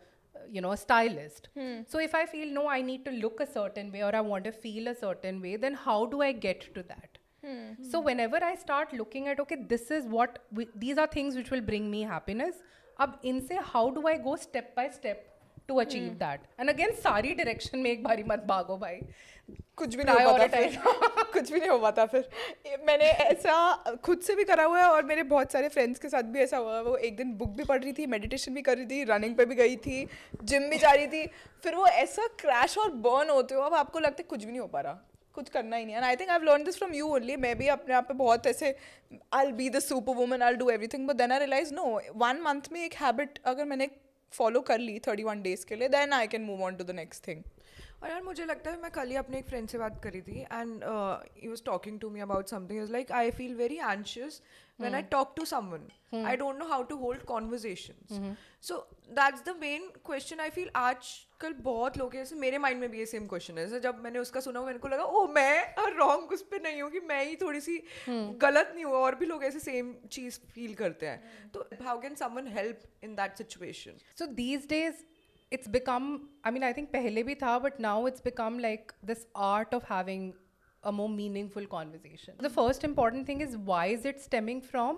stylist. So if I feel, no, I need to look a certain way or I want to feel a certain way, then how do I get to that? So whenever I start looking at, okay, this is what, these are things which will bring me happiness. Ab inse, how do I go step by step to achieve that? And again, सारी direction में एक बारी मत भागो भाई. कुछ भी नहीं हो पाता फिर. कुछ भी नहीं हो पाता फिर. मैंने ऐसा खुद से भी करा हुआ है और मेरे बहुत सारे फ्रेंड्स के साथ भी ऐसा हुआ. वो एक दिन बुक भी पढ़ रही थी, मेडिटेशन भी कर रही थी, रनिंग पे भी गई थी, जिम भी जा रही थी, फिर वो ऐसा क्रैश और बर्न होते हो. अब आपको लगता है कुछ भी नहीं हो पा रहा, कुछ करना ही नहीं. And I think I have learn this from you only. मैं भी अपने आप पे बहुत ऐसे I will be the super woman, I will do everything, but then I realise no, 1 month में एक हैबिट अगर मैंने फॉलो कर ली 31 days के लिए, then I can move on to the next thing. और यार मुझे लगता है मैं कल ही अपने एक फ्रेंड से बात करी थी and he was talking to me about something. Is like I feel very anxious when I talk to someone. I don't know how to hold conversations. So that's the main question. I feel आजकल बहुत लोग जैसे मेरे mind में भी ये same question है. जब मैंने उसका सुना मेरे को लगा ओ मैं रॉन्ग उस पर नहीं हूँ कि मैं ही थोड़ी सी गलत नहीं हुआ, और भी लोग ऐसे सेम चीज़ फील करते हैं. तो how can someone help in that situation? So these days it's become, I mean, I think pehle bhi tha, but now it's become like this art of having a more meaningful conversation. The first important thing is, why is it stemming from?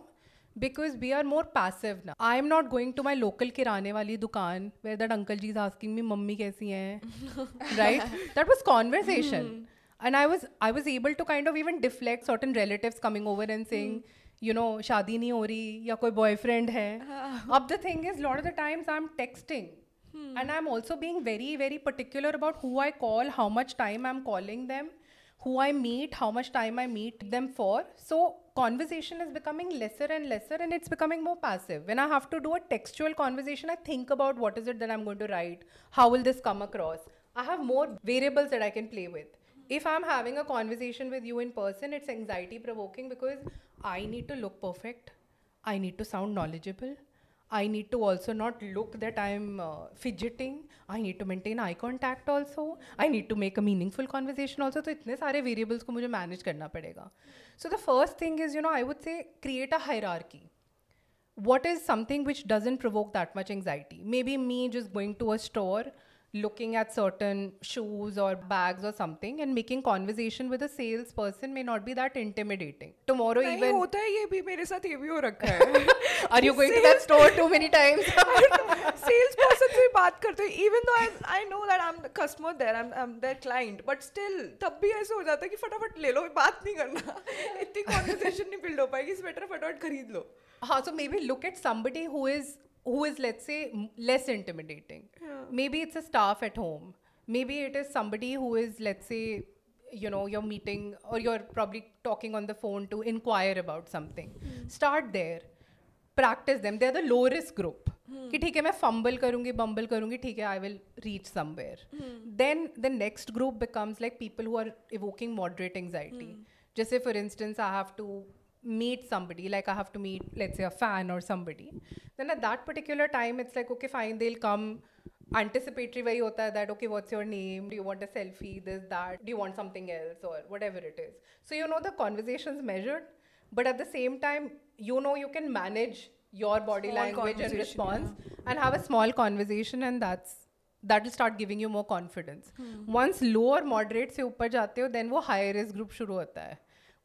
Because we are more passive now. I am not going to my local kirane wali dukaan where that uncle ji is asking me mummy kaisi hai, right? That was conversation. And I was able to kind of even deflect certain relatives coming over and saying, शादी नहीं हो रही या कोई boyfriend है. अब the thing is, lot of the times I'm texting. And I'm also being very, very particular about who I call, how much time I'm calling them, who I meet, how much time I meet them for. So conversation is becoming lesser and lesser, and it's becoming more passive. When I have to do a textual conversation, I think about what is it that I'm going to write, how will this come across. I have more variables that I can play with. If I'm having a conversation with you in person, it's anxiety provoking because I need to look perfect. I need to sound knowledgeable. I need to also not look that I'm fidgeting. I need to maintain eye contact also. I need to make a meaningful conversation also. So इतने सारे variables को मुझे manage करना पड़ेगा. So the first thing is, I would say create a hierarchy. What is something which doesn't provoke that much anxiety? Maybe me just going to a store, looking at certain shoes or bags or something and making conversation with a salesperson may not be that intimidating. Tomorrow नहीं even होता है, ये भी मेरे साथ ये भी हो रखा है. Are you going to that store too many times? Salesperson से बात करते हैं, even though I know that I'm the customer there, I'm their client, but still तब भी ऐसे हो जाता है कि फटाफट ले लो, बात नहीं करना. इतनी conversation नहीं build हो पाएगी, इससे better फटाफट खरीद लो. हाँ, so maybe look at somebody who is let's say less intimidating. Maybe it's a staff at home. Maybe it is somebody who is, let's say, you're meeting or you're probably talking on the phone to inquire about something. Start there. Practice them. They're the low risk group. कि ठीक है मैं fumble करूँगी, bumble करूँगी, ठीक है I will reach somewhere. Then the next group becomes like people who are evoking moderate anxiety. जैसे for instance I have to meet somebody, like I have to meet, let's say, a fan or somebody. Then at that particular time it's like, okay fine, they'll come. Anticipatory वही होता है that, okay, what's your name, do you want a selfie, this, that, do you want something else or whatever it is. So the conversation's measured, but at the same time you can manage your body language and response and have a small conversation, and that will start giving you more confidence. Once low or moderate से ऊपर जाते हो, then वो high risk group शुरू होता है.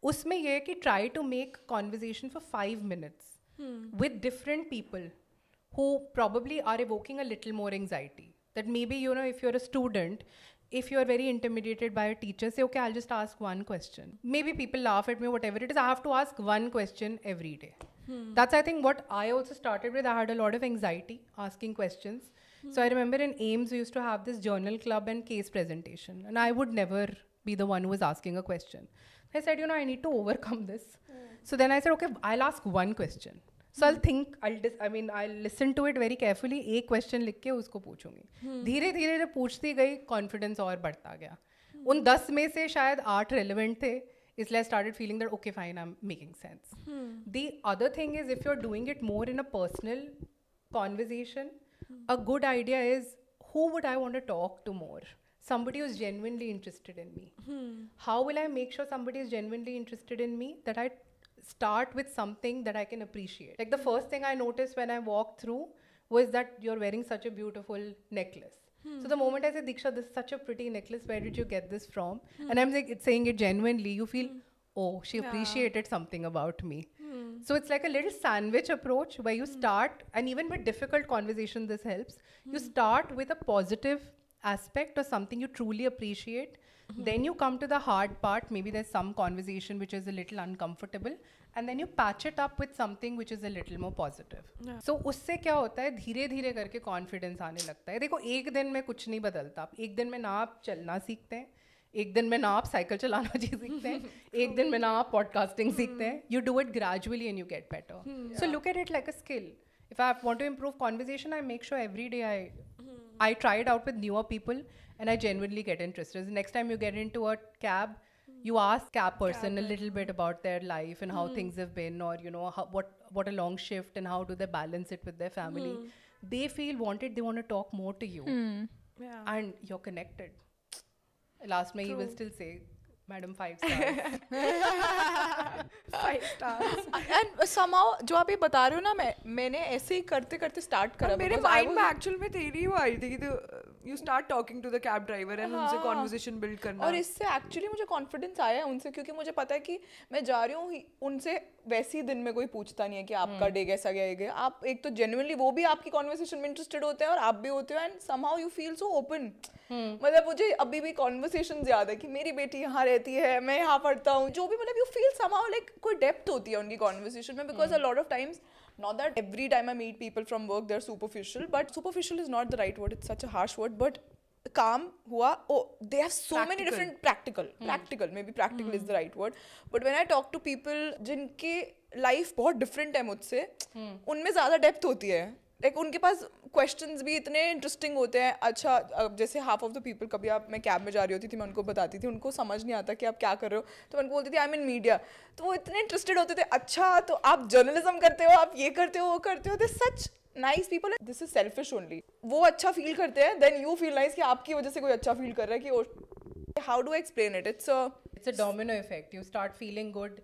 उसमें ये है कि try to make conversation for 5 minutes with different people who probably are evoking a little more anxiety. That maybe, if you're a student, if you're very intimidated by a teacher, say, okay, I'll just ask one question. Maybe people laugh at me, whatever it is. I have to ask one question every day. That's, I think, what I also started with. I had a lot of anxiety asking questions. So I remember in AIIMS, we used to have this journal club and case presentation. And I would never be the one who was asking a question. I said, you know, I need to overcome this. So then I said, okay, I'll ask one question. So I'll think, I'll listen to it very carefully. एक question लिख के उसको पूछूंगी. धीरे धीरे जब पूछती गई, confidence और बढ़ता गया. उन 10 में से शायद 8 relevant थे. इसलिए I started feeling that, okay, fine, I'm making sense. The other thing is, if you're doing it more in a personal conversation, a good idea is, who would I want to talk to more? Somebody who's genuinely interested in me. How will I make sure somebody is genuinely interested in me? That I start with something that I can appreciate. Like the first thing I noticed when I walked through was that you're wearing such a beautiful necklace. So the moment I said, Diksha, this is such a pretty necklace, where did you get this from? And I'm like, saying it genuinely, you feel, oh, she appreciated something about me. So it's like a little sandwich approach where you start, and even with difficult conversation, this helps. You start with a positive aspect or something you truly appreciate. Then you come to the hard part. Maybe there's some conversation which is a little uncomfortable, and then you patch it up with something which is a little more positive. So उससे क्या होता है, धीरे धीरे करके confidence आने लगता है. देखो, एक दिन में कुछ नहीं बदलता. एक दिन में ना आप चलना सीखते हैं, एक दिन में ना आप साइकिल चलाना सीखते हैं, एक दिन में ना आप podcasting सीखते हैं. You do it gradually and you get better. So look at it like a skill. If I want to improve conversation, I make sure every day I try it out with newer people. And I genuinely get interested. Next time you get into a cab, you ask cab person a little bit about their life and how things have been, or you know what a long shift and how do they balance it with their family. They feel wanted. They want to talk more to you, and you're connected. Last May he will still say, "Madam, 5 stars." 5 stars. And somehow जो आप ये बता रहे हो ना, मैंने ऐसे ही करते करते स्टार्ट करा. मेरे माइंड में एक्चुअल में तेरी वो आई थी कि you start talking to the cab driver and उनसे conversation build करना. और इससे एक्चुअली मुझे कॉन्फिडेंस आया है उनसे, क्योंकि मुझे पता है कि मैं जा रही हूँ उनसे. वैसे ही दिन में कोई पूछता नहीं है कि आपका डे कैसा गया. आप एक तो जेन्युइनली वो भी आपकी कॉन्वर्सेशन में इंटरेस्टेड होते हैं और आप भी होते हो, and somehow you feel so open. मतलब मुझे अभी भी कॉन्वर्सेशन याद है कि मेरी बेटी यहाँ रहती है, मैं यहाँ पढ़ता हूँ, जो भी, मतलब यू फील समहाउ लाइक कोई डेप्थ होती है उनकी कॉन्वर्सेशन में. Because a lot of times, not that every time I meet people from work they're superficial, but superficial is not the right word, it's such a harsh word, but calm hua, oh, they have so many different practical, maybe practical is the right word. But when I talk to people जिनके life बहुत different है मुझसे, उनमें ज़्यादा depth होती है. Like उनके पास questions भी इतने interesting होते हैं. अच्छा, जैसे half of the people, कभी मैं कैब में जा रही होती थी, मैं उनको बताती थी, उनको समझ नहीं आता कि आप क्या कर रहे हो, तो मैं उनको बोलती थी I'm in media. तो वो इतने interested होते थे. अच्छा, तो आप journalism करते हो, आप ये करते हो, वो करते हो. They're such nice people. This is selfish only. वो अच्छा feel करते हैं, then you feel nice कि आपकी वजह से कोई अच्छा feel कर रहा है कि how do I explain it? It's a domino effect. You start feeling good.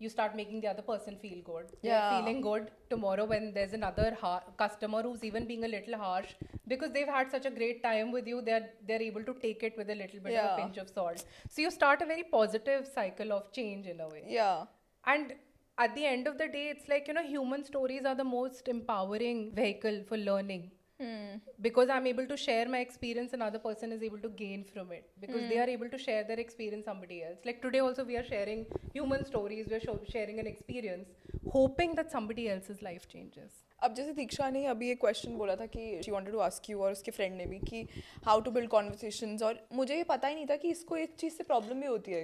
You start making the other person feel good. They're feeling good tomorrow when there's another customer who's even being a little harsh because they've had such a great time with you. They're able to take it with a little bit of a pinch of salt. So you start a very positive cycle of change in a way. Yeah. And at the end of the day, it's like, you know, human stories are the most empowering vehicle for learning. Because I'm able to share my experience, another person is able to gain from it because they are able to share their experience somebody else. Like today also we are sharing human stories, we are sharing an experience, hoping that somebody else's life changes. अब जैसे दीक्षा ने अभी एक question बोला था कि she wanted to ask you और उसके फ्रेंड ने भी कि how to build conversations, और मुझे ये पता ही नहीं था कि इसको एक चीज़ से प्रॉब्लम भी होती है.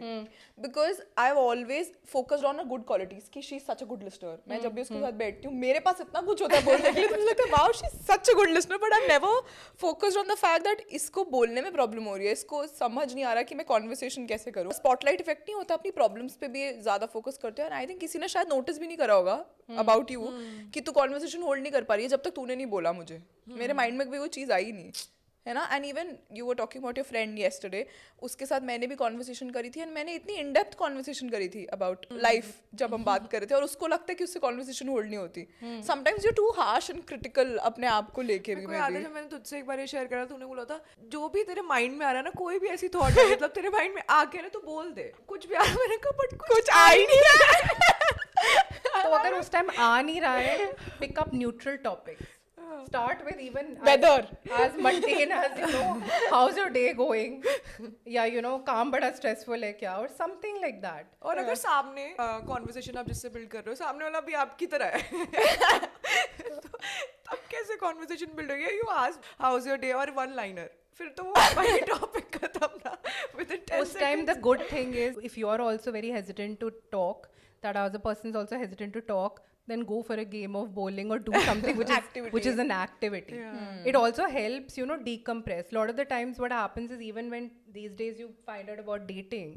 Because I have always focused on a good qualities कि she is such a good listener. मैं जब भी उसके साथ बैठती हूँ मेरे पास इतना कुछ होता है बोलने के लिए, मुझे लगता है wow she is such a good listener, but I never focused on the fact that इसको बोलने में प्रॉब्लम हो रही है, इसको समझ नहीं आ रहा कि मैं कॉन्वर्सेशन कैसे करूँ. स्पॉटलाइट इफेक्ट नहीं होता, अपनी प्रॉब्लम्स पे भी ज़्यादा फोकस करते हैं. और आई थिंक किसी ने शायद नोटिस भी नहीं करा होगा अबाउट यू कि तू कॉन्वर्सेशन होल्ड नहीं कर पा रही है जब तक तूने नहीं बोला मुझे. मेरे माइंड में भी वो चीज़ आई नहीं है ना. And even you were talking about your friend yesterday, उसके साथ मैंने भी कॉन्वर्सेशन करी थी एंड मैंने इतनी इन डेप्थ कॉन्वर्सेशन करी थी अबाउट लाइफ जब हम बात कर रहे थे, और उसको लगता है कि उससे कॉन्वर्सेशन होल्ड नहीं होती. Sometimes you too harsh and critical अपने आप को लेके भी. मैंने तुझसे एक बार ये शेयर करा, तूने बोला था जो भी तेरे माइंड में आ रहा है ना, कोई भी ऐसी थॉट है मतलब तेरे माइंड में आके ना तो बोल दे कुछ भी. मैंने कहा बट कुछ आ ही नहीं रहा है. तो अगर उस टाइम आ नहीं रहा है, pick up neutral topics. Start with even Weather. as mundane as, you know, how's your day going? Yeah, you know, काम बड़ा stressful है क्या, or something like that. और अगर सामने कॉन्वर्सेशन आप जिससे बिल्ड कर रहे हो सामने वाला भी आपकी तरह है तो तब कैसे कॉन्वर्सेशन बिल्ड होगी? You ask how's your day और वन लाइनर, फिर तो वो वही टॉपिक खत्म ना within 10 Most time the good thing is if you are also very hesitant to talk, that other person is also hesitant to talk, then go for a game of bowling or do something which is an activity. It also helps, you know, decompress. A lot of the times what happens is, even when these days you find out about dating,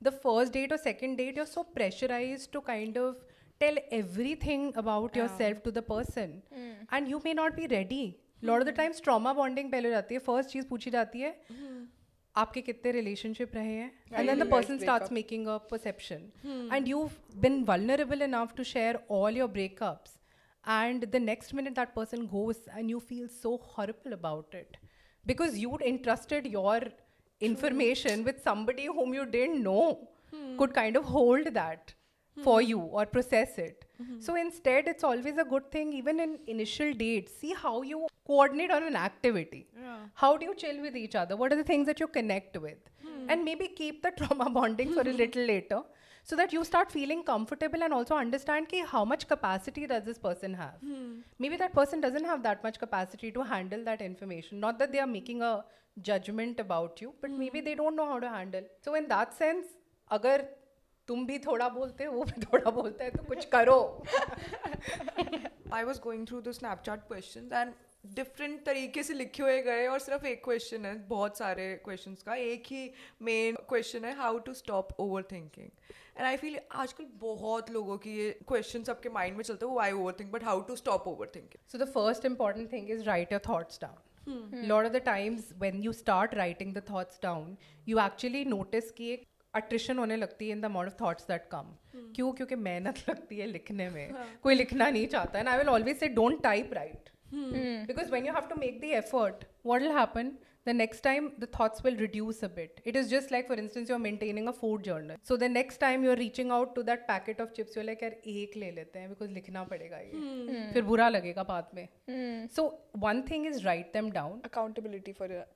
the first date or second date, you're so pressurized to kind of tell everything about yourself to the person, and you may not be ready. A lot of the times trauma bonding पहले हो जाती है. First चीज पूछी जाती है आपके कितने relationship रहे हैं, and then the person starts making a perception, and you've been vulnerable enough to share all your breakups, and the next minute that person goes and you feel so horrible about it because you'd entrusted your information with somebody whom you didn't know could kind of hold that for you or process it. So instead, it's always a good thing, even in initial dates, see how you coordinate on an activity. How do you chill with each other? What are the things that you connect with? And maybe keep the trauma bonding for a little later, so that you start feeling comfortable and also understand ki how much capacity does this person have. Maybe that person doesn't have that much capacity to handle that information. Not that they are making a judgment about you, but maybe they don't know how to handle. So in that sense, अगर तुम भी थोड़ा बोलते हो वो भी थोड़ा बोलता है तो कुछ करो. I was going through the Snapchat questions and different तरीके से लिखे हुए गए और सिर्फ एक क्वेश्चन है बहुत सारे क्वेश्चंस का. एक ही मेन क्वेश्चन है how to stop over thinking. And I feel आजकल बहुत लोगों की ये क्वेश्चन सबके माइंड में चलते हैं, why over think, but how to stop over thinking. So the first important thing is write your thoughts down. A lot of the times when you start writing the thoughts down, you actually notice कि एक attrition होने लगती है in the amount of thoughts that come. क्यों? क्योंकि मेहनत लगती है लिखने में. कोई लिखना नहीं चाहता. And I will always say don't type write. Because when you have to make the effort, what will happen? The next time the thoughts will reduce a bit. It is just like, for instance, you're maintaining a food journal. So the next time you're reaching out to that packet of chips, you're like, यार एक ले लेते हैं because लिखना पड़ेगा ये. फिर बुरा लगेगा बाद में. So one thing is write them down. Accountability for your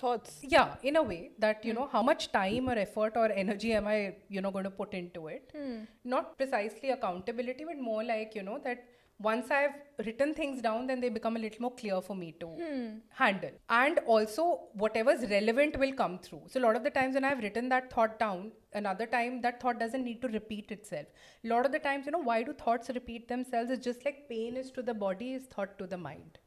thoughts. Yeah, in a way that, you know, how much time or effort or energy am I, you know, going to put into it? Not precisely accountability, but more like, you know, that once I've written things down, then they become a little more clear for me to handle. And also, whatever's relevant will come through. So a lot of the times when I've written that thought down, another time that thought doesn't need to repeat itself. A lot of the times, you know, why do thoughts repeat themselves? It's just like pain is to the body, is thought to the mind.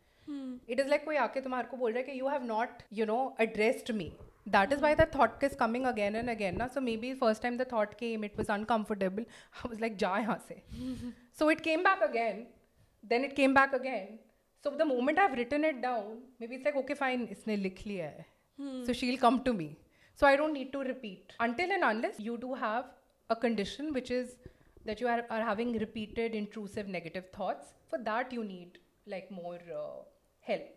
It is like कोई आके तुम्हारे को बोल रहा है कि you have not, you know, addressed me. That is why that thought is coming again and again. Na? So maybe first time the thought came, it was uncomfortable. I was like, जा यहाँ से. So it came back again. Then it came back again. So the moment I've written it down, maybe it's like, okay, fine, इसने लिख लिया है. So she'll come to me. So I don't need to repeat. Until and unless you do have a condition which is that you are having repeated intrusive negative thoughts. For that you need like more help,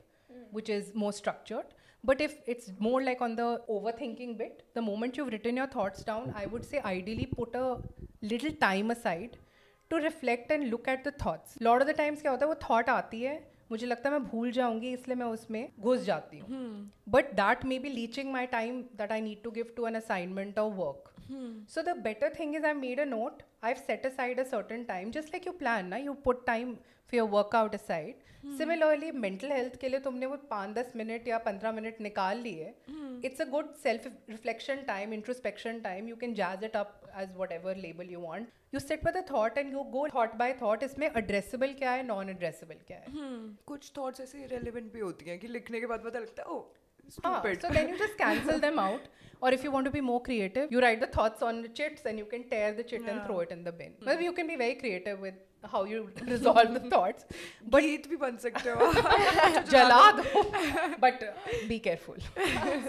which is more structured. But if it's more like on the overthinking bit, the moment you've written your thoughts down, I would say ideally put a little time aside to reflect and look at the thoughts. Lot of the times क्या होता है वो thought आती है, मुझे लगता है मैं भूल जाऊंगी इसलिए मैं उसमें घुस जाती हूँ. But that may be leeching my time that I need to give to an assignment or work. So the better thing is I've made a note. I've set aside a certain time, just like you plan, na? You put time for your workout aside. Similarly, mental health के लिए तुमने वो 5-10 minute या 15 minute निकाल लिए. It's a good self-reflection time, introspection time. You can jazz it up as whatever label you want. You sit with a thought and you go thought by thought. इसमें addressable क्या है, non-addressable क्या है. कुछ thoughts ऐसे irrelevant भी होती हैं कि लिखने के बाद पता लगता है, oh, stupid. So then you just cancel them out. Or if you want to be more creative, you write the thoughts on the chits and you can tear the chit and throw it in the bin. Well, you can be very creative with how you resolve the thoughts. But गीत भी बन सकते हो. जला दो. But be careful.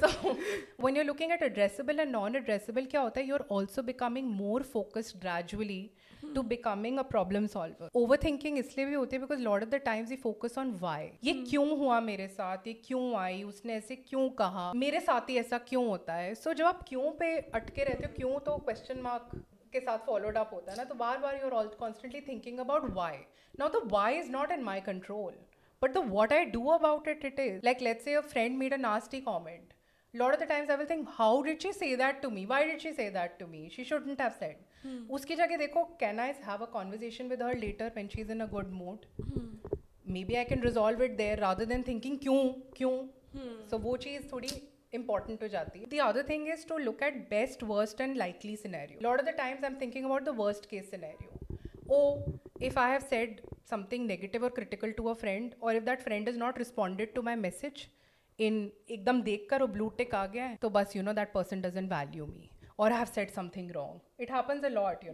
So when you're looking at addressable and non-addressable, क्या होता है? You're also becoming more focused gradually to becoming a problem solver. Overthinking इसलिए भी होती है because a lot of the times we focus on why. ये क्यों हुआ मेरे साथ? ये क्यों आई? उसने ऐसे क्यों कहा? मेरे साथ ही ऐसा क्यों होता है? So जब आप क्यों पे अटके रहते हो, क्यों तो question mark के साथ followed up होता है ना, तो बार बार you're all constantly thinking about why. Now the why is not in my control, But the what I do about it, it is like, let's say a friend made a nasty comment. A lot of the times I will think, how did she say that to me? Why did she say that to me? She shouldn't have said. Uski jagah dekho, can I have a conversation with her later when she's in a good mood? Maybe I can resolve it there rather than thinking kyun. So wo cheez thodi important to jati hai. The other thing is to look at best, worst and likely scenario. A lot of the times I'm thinking about the worst case scenario. Oh, if I have said something negative or critical to a friend, or if that friend has not responded to my message in एकदम देखकर वो blue tick आ गया है, तो बस that person doesn't value me, or I have said something wrong. It happens a lot,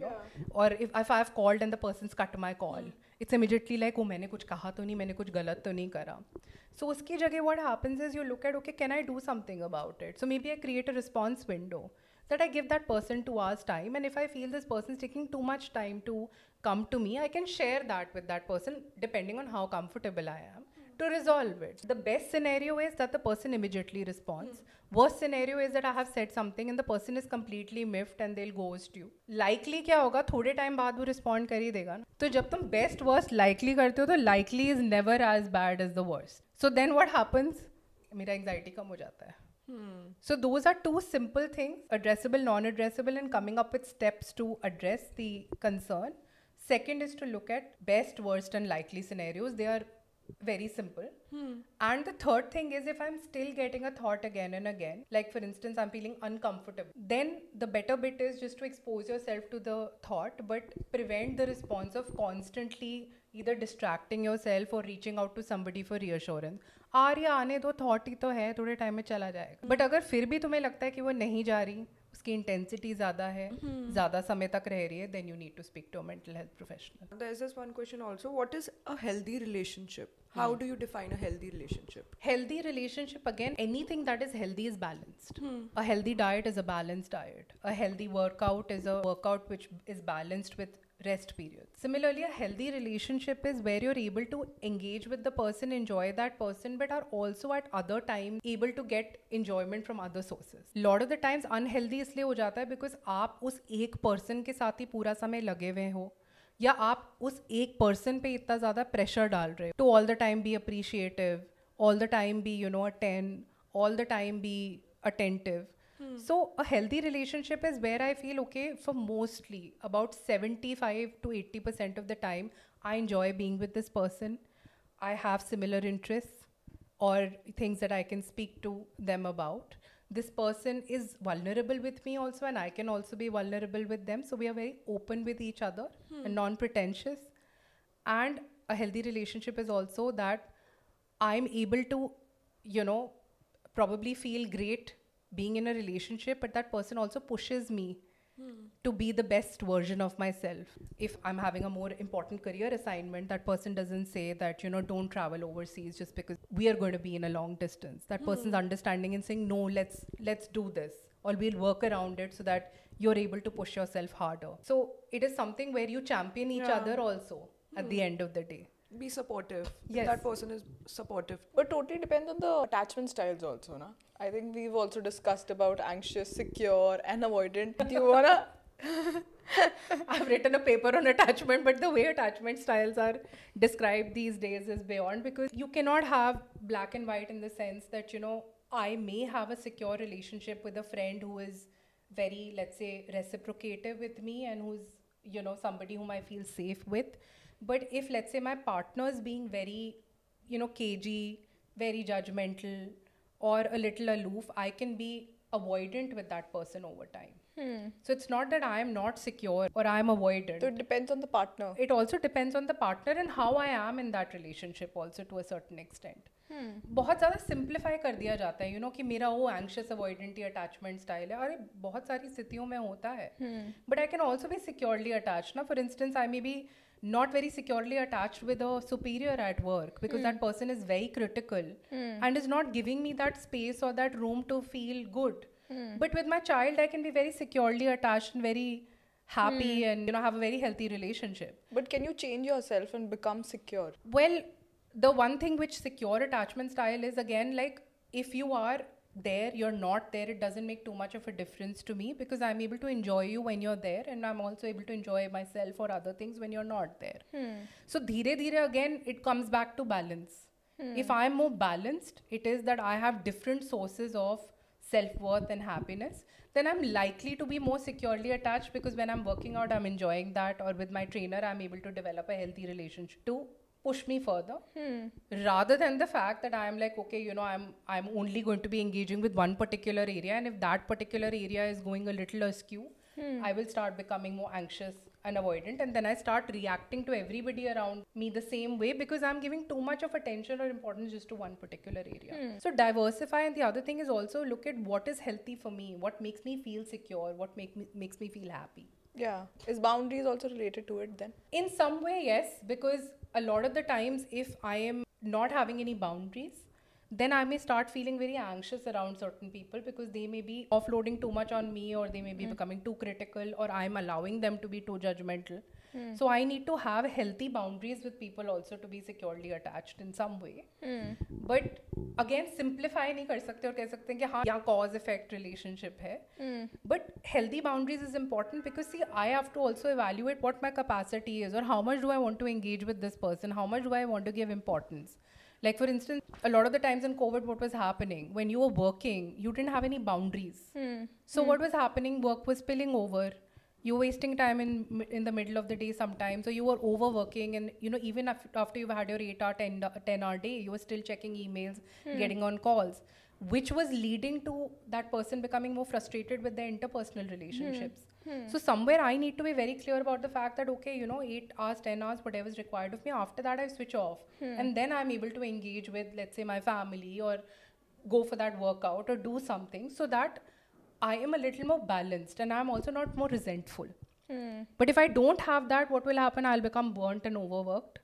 Or if I have called and the person's cut my call, it's immediately like, oh, मैंने कुछ कहा तो नहीं, मैंने कुछ गलत तो नहीं करा. So उसकी जगह what happens is you look at, okay, can I do something about it? So maybe I create a response window that I give that person 2 hours time, and if I feel this person is taking too much time to come to me, I can share that with that person depending on how comfortable I am to resolve it. The best scenario is that the person immediately responds. Worst scenario is that I have said something and the person is completely miffed and they'll ghost you. Likely क्या होगा, थोड़े time बाद वो respond कर ही देगा ना. तो जब तुम best worst likely करते हो तो likely is never as bad as the worst. So then what happens? मेरा anxiety कम हो जाता है. So those are two simple things, addressable, non-addressable, and coming up with steps to address the concern. Second is to look at best, worst and likely scenarios. They are very simple. And the third thing is, if I'm still getting a thought again and again, like for instance I'm feeling uncomfortable, then the better bit is just to expose yourself to the thought but prevent the response of constantly either distracting yourself or reaching out to somebody for reassurance. या आने दो, thought ही तो है, थोड़े time में चला जाएगा. But अगर फिर भी तुम्हें लगता है कि वो नहीं जा रही, उसकी इंटेंसिटी ज़्यादा है, ज़्यादा समय तक रह रही है, then you need to speak to a mental health professional. There's this one question also, what is a healthy relationship? How do you define a healthy relationship? Healthy relationship, again, anything that is healthy is balanced. A healthy diet is a balanced diet. A healthy workout is a workout which is balanced with rest periods. Similarly, a healthy relationship is where you're able to engage with the person, enjoy that person, but are also at other times able to get enjoyment from other sources. Lot of the times unhealthy इसलिए हो जाता है because आप उस एक person के साथ ही पूरा समय लगे हुए हो, या आप उस एक person पे इतना ज़्यादा pressure डाल रहे हो to all the time be appreciative, all the time be, a 10, all the time be attentive. So a healthy relationship is where I feel, okay, for mostly about 75 to 80% of the time, I enjoy being with this person. I have similar interests or things that I can speak to them about. This person is vulnerable with me also, and I can also be vulnerable with them. So we are very open with each other and non-pretentious. And a healthy relationship is also that I'm able to, probably feel great being in a relationship, but that person also pushes me to be the best version of myself. If I'm having a more important career assignment, that person doesn't say that, don't travel overseas just because we are going to be in a long distance. That person's understanding and saying, no, let's do this, or we'll work around it so that you're able to push yourself harder. So it is something where you champion each other also at the end of the day. Be supportive. Yes. That person is supportive. But totally depends on the attachment styles also, na? I think we've also discussed about anxious, secure and avoidant. Do you wanna? I've written a paper on attachment, but the way attachment styles are described these days is beyond, because you cannot have black and white in the sense that, I may have a secure relationship with a friend who is very, let's say, reciprocative with me and who's, somebody whom I feel safe with. But if, let's say, my partner is being very, cagey, very judgmental, or a little aloof, I can be avoidant with that person over time. So it's not that I am not secure or I am avoidant. So it depends on the partner. It also depends on the partner and how I am in that relationship also to a certain extent. बहुत ज़्यादा simplify कर दिया जाता है, कि मेरा वो anxious avoidant ही attachment style है. अरे बहुत सारी स्थितियों में होता है. But I can also be securely attached. For instance, I may be not very securely attached with a superior at work because that person is very critical and is not giving me that space or that room to feel good. But with my child, I can be very securely attached and very happy and, have a very healthy relationship. But can you change yourself and become secure? Well, the one thing which secure attachment style is, again, like if you are there, you're not there, it doesn't make too much of a difference to me because I'm able to enjoy you when you're there and I'm also able to enjoy myself or other things when you're not there. So dheere dheere, again, it comes back to balance. If I'm more balanced, it is that I have different sources of self-worth and happiness, then I'm likely to be more securely attached, because when I'm working out, I'm enjoying that, or with my trainer, I'm able to develop a healthy relationship to push me further, rather than the fact that I'm like, okay, you know, I'm only going to be engaging with one particular area, and if that particular area is going a little askew, I will start becoming more anxious and avoidant, and then I start reacting to everybody around me the same way, because I'm giving too much of attention or importance just to one particular area. So diversify, and the other thing is also look at what is healthy for me, what makes me feel secure, what makes me feel happy. Yeah. Is boundaries also related to it then? In some way, yes, because a lot of the times if I am not having any boundaries, then I may start feeling very anxious around certain people, because they may be offloading too much on me, or they may be becoming too critical, or I'm allowing them to be too judgmental. So I need to have healthy boundaries with people also to be securely attached in some way. But again, simplify नहीं कर सकते और कह सकते हैं कि हाँ यहाँ cause effect relationship है. But healthy boundaries is important, because see, I have to also evaluate what my capacity is, or how much do I want to engage with this person, how much do I want to give importance. Like for instance, a lot of the times in COVID, what was happening, when you were working, you didn't have any boundaries. So what was happening, work was spilling over. You were wasting time in the middle of the day sometimes, or you were overworking, and you know, even after you've had your 8-hour, 10-hour day, you were still checking emails, getting on calls, which was leading to that person becoming more frustrated with their interpersonal relationships. So somewhere I need to be very clear about the fact that, okay, you know, 8 hours, 10 hours, whatever is required of me, after that I switch off. And then I'm able to engage with, let's say, my family, or go for that workout, or do something, so that I am a little more balanced, and I'm also not more resentful. But if I don't have that, what will happen? I'll become burnt and overworked.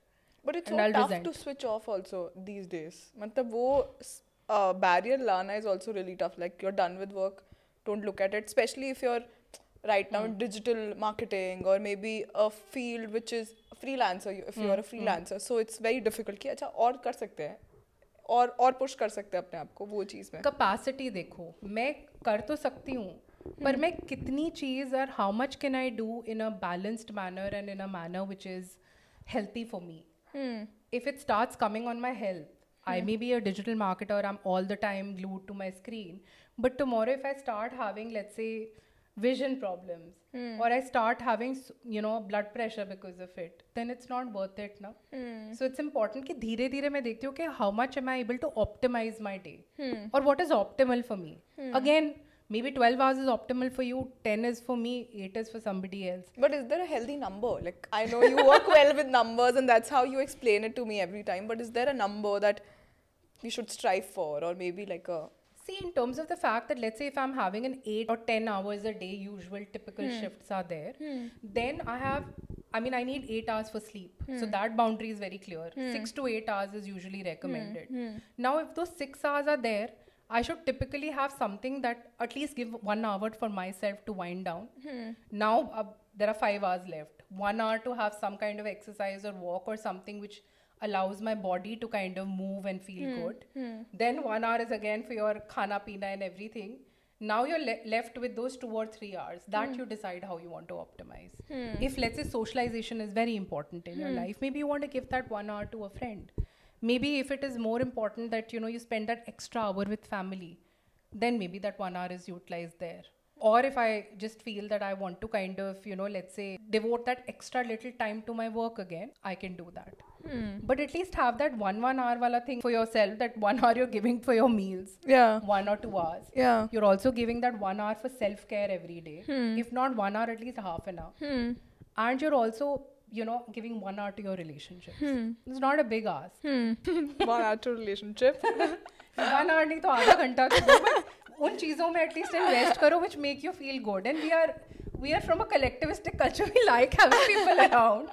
But it's so tough to switch off also these days. Matlab wo barrier lana is also really tough. Like, you're done with work, don't look at it. Especially if you're right now in digital marketing, or maybe a field which is freelancer, if you're a freelancer. So it's very difficult कि अच्छा और कर सकते हैं, और push कर सकते हैं अपने आप को वो चीज़ में. कैपेसिटी देखो, मैं कर तो सकती हूँ, पर मैं कितनी चीज़, और how much can I do in a balanced manner and in a manner which is healthy for me. If it starts coming on my health, I may be a digital marketer, I'm all the time glued to my screen, but tomorrow if I start having, let's say, vision problems, or I start having, you know, blood pressure because of it, then it's not worth it now. So it's important कि धीरे धीरे मैं देखती हूँ कि how much am I able to optimize my day, or what is optimal for me. Again, maybe 12 hours is optimal for you, 10 is for me, 8 is for somebody else. But is there a healthy number? Like, I know you work well with numbers, and that's how you explain it to me every time, but is there a number that you should strive for, or maybe like a... See, in terms of the fact that, let's say if I'm having an 8 or 10 hours a day, usual typical shifts are there, then I need 8 hours for sleep. So that boundary is very clear. 6 to 8 hours is usually recommended. Now, if those 6 hours are there, I should typically have something that at least give 1 hour for myself to wind down. Now, there are 5 hours left. 1 hour to have some kind of exercise or walk or something which allows my body to kind of move and feel good. Then 1 hour is again for your khana pina and everything. Now you're left with those 2 or 3 hours that you decide how you want to optimize. If, let's say, socialization is very important in your life, maybe you want to give that 1 hour to a friend. Maybe if it is more important that, you know, you spend that extra hour with family, then maybe that 1 hour is utilized there. Or if I just feel that I want to kind of, you know, let's say, devote that extra little time to my work again, I can do that. But at least have that 1 hour wala thing for yourself, that 1 hour you're giving for your meals. 1 or 2 hours. You're also giving that 1 hour for self-care every day. If not 1 hour, at least half an hour. And you're also, you know, giving 1 hour to your relationship. It's not a big ask. 1 hour to relationship. 1 hour नहीं तो आधा घंटा तो दो, but उन चीज़ों में at least invest करो which make you feel good. And we are from a collectivistic culture. We like having people around.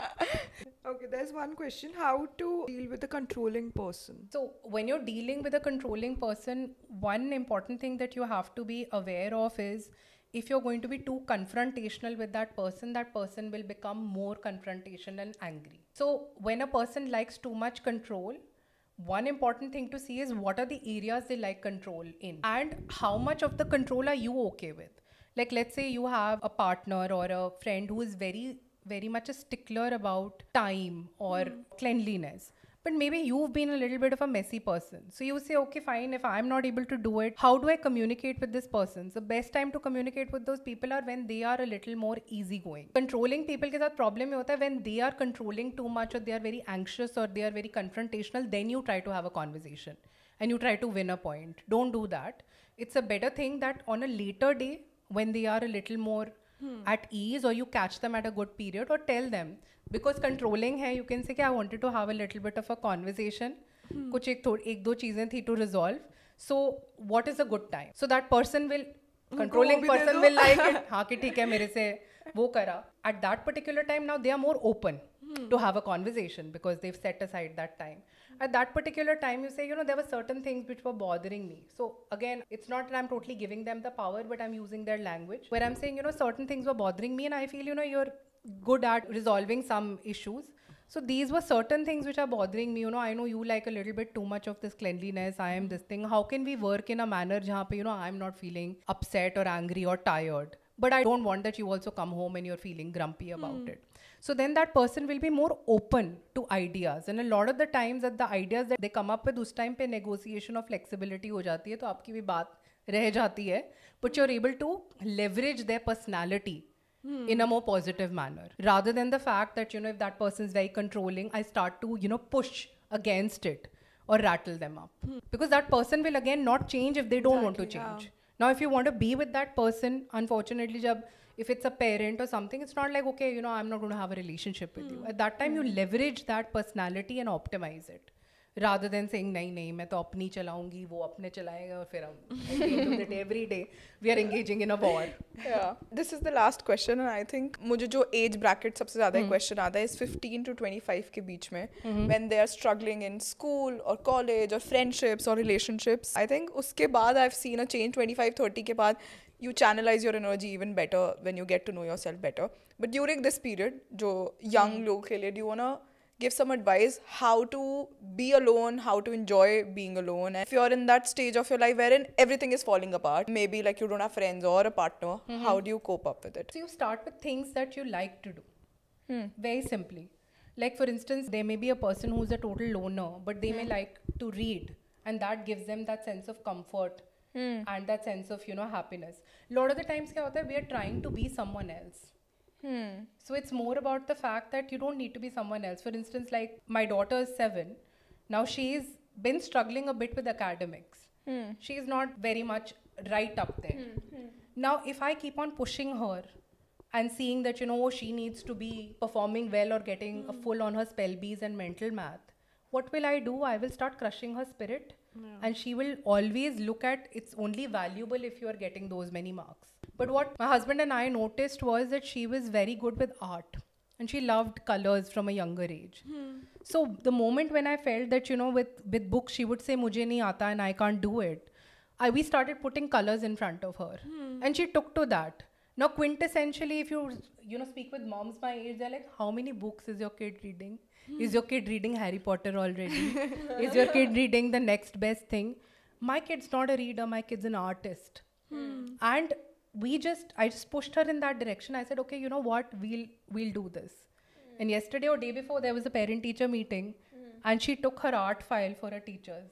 Okay, there's one question: how to deal with a controlling person? So when you're dealing with a controlling person, one important thing that you have to be aware of is, if you're going to be too confrontational with that person will become more confrontational and angry. So when a person likes too much control, one important thing to see is what are the areas they like control in, and how much of the control are you okay with. Like, let's say you have a partner or a friend who is very, very much a stickler about time or cleanliness, but maybe you've been a little bit of a messy person. So you say, okay, fine, if I'm not able to do it, how do I communicate with this person? The best time to communicate with those people are when they are a little more easygoing. Controlling people के साथ problem ये होता है when they are controlling too much, or they are very anxious, or they are very confrontational, then you try to have a conversation and you try to win a point. Don't do that. It's a better thing that on a later day, when they are a little more at ease, or you catch them at a good period, or tell them. Because controlling है, you can say कि I wanted to have a little bit of a conversation. कुछ एक दो चीजें थी to resolve. So what is a good time? So that person will, controlling person will like it. हाँ कि ठीक है मेरे से वो करा. At that particular time now they are more open to have a conversation because they've set aside that time. At that particular time you say, there were certain things which were bothering me. So again, it's not that I'm totally giving them the power, but I'm using their language where I'm saying, certain things were bothering me and I feel, you're good at resolving some issues. So these were certain things which are bothering me. I know you like a little bit too much of this cleanliness. I am this thing. How can we work in a manner jahan pe, I'm not feeling upset or angry or tired, but I don't want that you also come home and you're feeling grumpy about it. So then that person will be more open to ideas. And a lot of the times that the ideas that they come up with, us time pe negotiation or flexibility ho jati hai, to aapki bhi baat reh jati hai, but you're able to leverage their personality in a more positive manner. Rather than the fact that, if that person is very controlling, I start to, push against it or rattle them up. Because that person will again not change if they don't want to change. Yeah. Now, if you want to be with that person, unfortunately, if it's a parent or something, it's not like, okay, I'm not going to have a relationship with you. At that time, you leverage that personality and optimize it. Rather than saying, नहीं, मैं तो अपनी चलाऊंगी, वो अपने चलाएगा, और फिर हम, at the end of the day, every day, we are engaging in a war. Yeah, this is the last question, and I think मुझे जो age bracket सबसे ज़्यादा question आता है is 15 to 25 के बीच में, when they are struggling in school or college or friendships or relationships. I think उसके बाद I've seen a change 25-30 के बाद. You channelize your energy even better when you get to know yourself better. But during this period, जो young लोग के लिए, do you wanna give some advice how to be alone, how to enjoy being alone? And if you're in that stage of your life wherein everything is falling apart, maybe like you don't have friends or a partner, how do you cope up with it? So you start with things that you like to do. Very simply. Like for instance, there may be a person who's a total loner, but they may like to read, and that gives them that sense of comfort and that sense of, happiness. A lot of the times kya hota hai, we are trying to be someone else. So it's more about the fact that you don't need to be someone else. For instance, like my daughter is 7. Now she's been struggling a bit with academics. She's not very much right up there. Now if I keep on pushing her and seeing that, she needs to be performing well or getting a full on her spell bees and mental math, what will I do? I will start crushing her spirit. And she will always look at it's only valuable if you are getting those many marks. But what my husband and I noticed was that she was very good with art and she loved colors from a younger age. So the moment when I felt that, with books, she would say, "Mujhe nahi aata," and I can't do it. We started putting colors in front of her and she took to that. Now, quintessentially, if you speak with moms my age, they're like, how many books is your kid reading? Is your kid reading Harry Potter already? Is your kid reading the next best thing? My kid's not a reader, my kid's an artist. And I just pushed her in that direction. I said, okay, you know what, we'll do this. And yesterday or day before, there was a parent-teacher meeting and she took her art file for her teachers.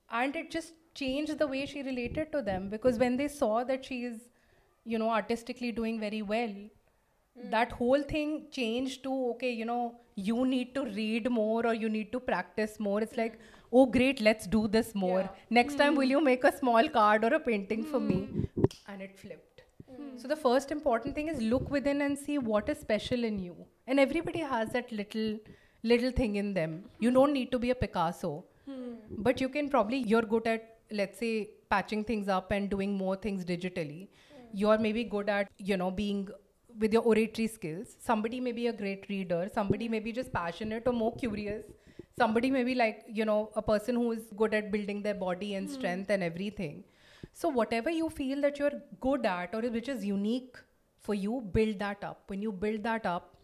And it just changed the way she related to them, because when they saw that she is, artistically doing very well, that whole thing changed to, okay, you need to read more or you need to practice more. It's like, oh great, let's do this more. Yeah. Next time, will you make a small card or a painting for me? And it flipped. So the first important thing is look within and see what is special in you. And everybody has that little thing in them. You don't need to be a Picasso. But you can you're good at, let's say, patching things up and doing more things digitally. You're maybe good at, being with your oratory skills. Somebody may be a great reader. Somebody may be just passionate or more curious. Somebody may be like, a person who is good at building their body and strength and everything. So whatever you feel that you're good at or which is unique for you, build that up. When you build that up,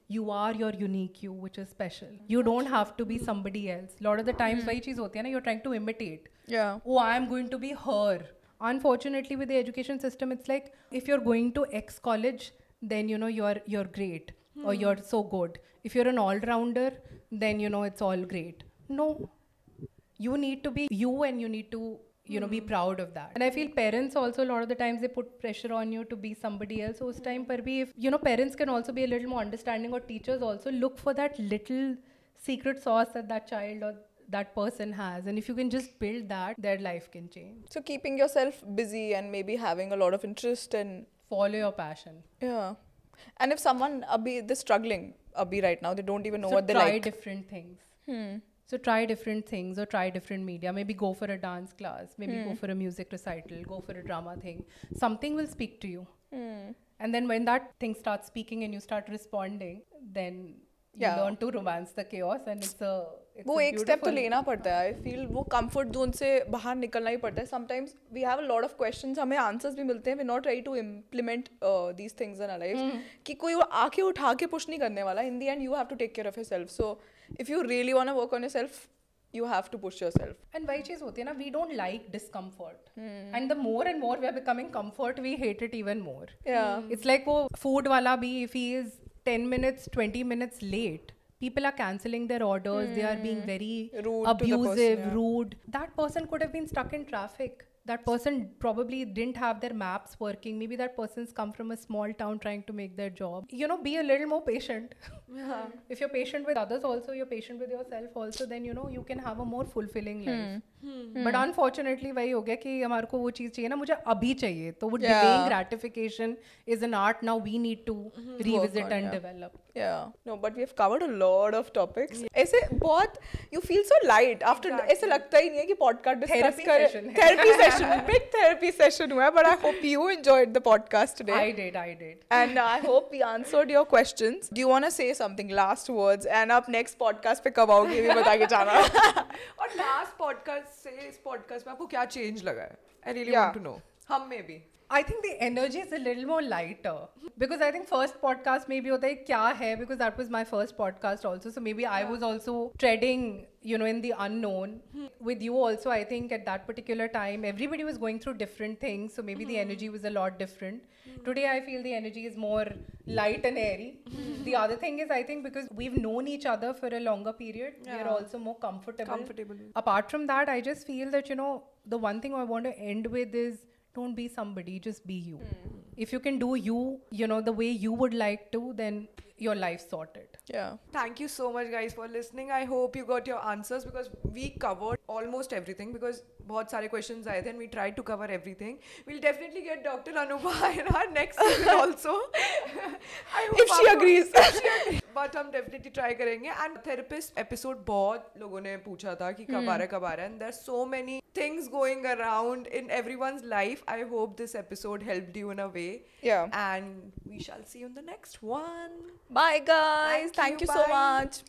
you are your unique you, which is special. You don't have to be somebody else. A lot of the times, you're trying to imitate. Yeah. Oh, I'm going to be her. Unfortunately, with the education system, it's like, if you're going to X college, then, you're great. or you're so good. If you're an all-rounder, then it's all great. No, you need to be you, and you need to be proud of that. And I feel parents also, a lot of the times, they put pressure on you to be somebody else. So us time par bhi, if parents can also be a little more understanding, or teachers also look for that little secret sauce that child or that person has, and if you can just build that, their life can change. So keeping yourself busy and maybe having a lot of interest and follow your passion. Yeah. And if someone they're struggling right now, they don't even know what they try like. different things. So try different things, or try different media. Maybe go for a dance class, maybe go for a music recital, go for a drama thing. Something will speak to you. And then when that thing starts speaking and you start responding, then you learn to romance the chaos, and it's वो एक step तो लेना पड़ता है. I feel वो comfort zone से बाहर निकलना ही पड़ता है. Sometimes we have a lot of questions, हमें आंसर्स भी मिलते हैं. We not ready to implement these things in our life. कि कोई आके उठा के पुश नहीं करने वाला. In the end you have to take care of yourself. So if you really want to work on yourself, you have to push yourself. And वही चीज होती है ना, we don't like discomfort. And the more and more we are becoming comfort, we hate it even more. Yeah. It's like वो food वाला भी, if he is 10 minutes, 20 minutes late, people are cancelling their orders. They are being very rude, abusive, rude. That person could have been stuck in traffic. That person probably didn't have their maps working. Maybe that person's come from a small town trying to make their job. Be a little more patient. If you're patient with others also, you're patient with yourself also, then you can have a more fulfilling life. But unfortunately वही हो गया कि हमारे को वो चीज़ चाहिए ना, मुझे अभी चाहिए. तो वो delaying gratification is an art. Now we need to revisit and develop. Yeah. No, but we have covered a lot of topics. ऐसे बहुत you feel so light after. ऐसे लगता ही नहीं है कि podcast discuss कर. Therapy session. Big therapy session हुआ. But I hope you enjoyed the podcast today. I did. And I hope we answered your questions. Do you want to say something, last words? And up next podcast पे कब आओगे भी बता के जाना. और last podcast से इस podcast में आपको क्या change लगा है? I really want to know. हम में भी. I think the energy is a little more lighter, because I think first podcast maybe होता है क्या है, because that was my first podcast also, so maybe I was also treading in the unknown. With you also, I think at that particular time everybody was going through different things, so maybe the energy was a lot different. Today I feel the energy is more light and airy. The other thing is, I think because we've known each other for a longer period, we are also more comfortable. Apart from that, I just feel that the one thing I want to end with is, don't be somebody, just be you. If you can do you, the way you would like to, then your life's sorted. Yeah. Thank you so much guys for listening. I hope you got your answers, because we covered almost everything, because बहुत सारे questions आए थे and we tried to cover everything. We'll definitely get Dr. Anubha in our next season also. If she agrees. But हम definitely try करेंगे. And therapist episode बहुत लोगों ने पूछा था कि कब आ रहा है. And there's so many things going around in everyone's life. I hope this episode helped you in a way. Yeah. And we shall see you in the next one. Bye guys. Thank you so much.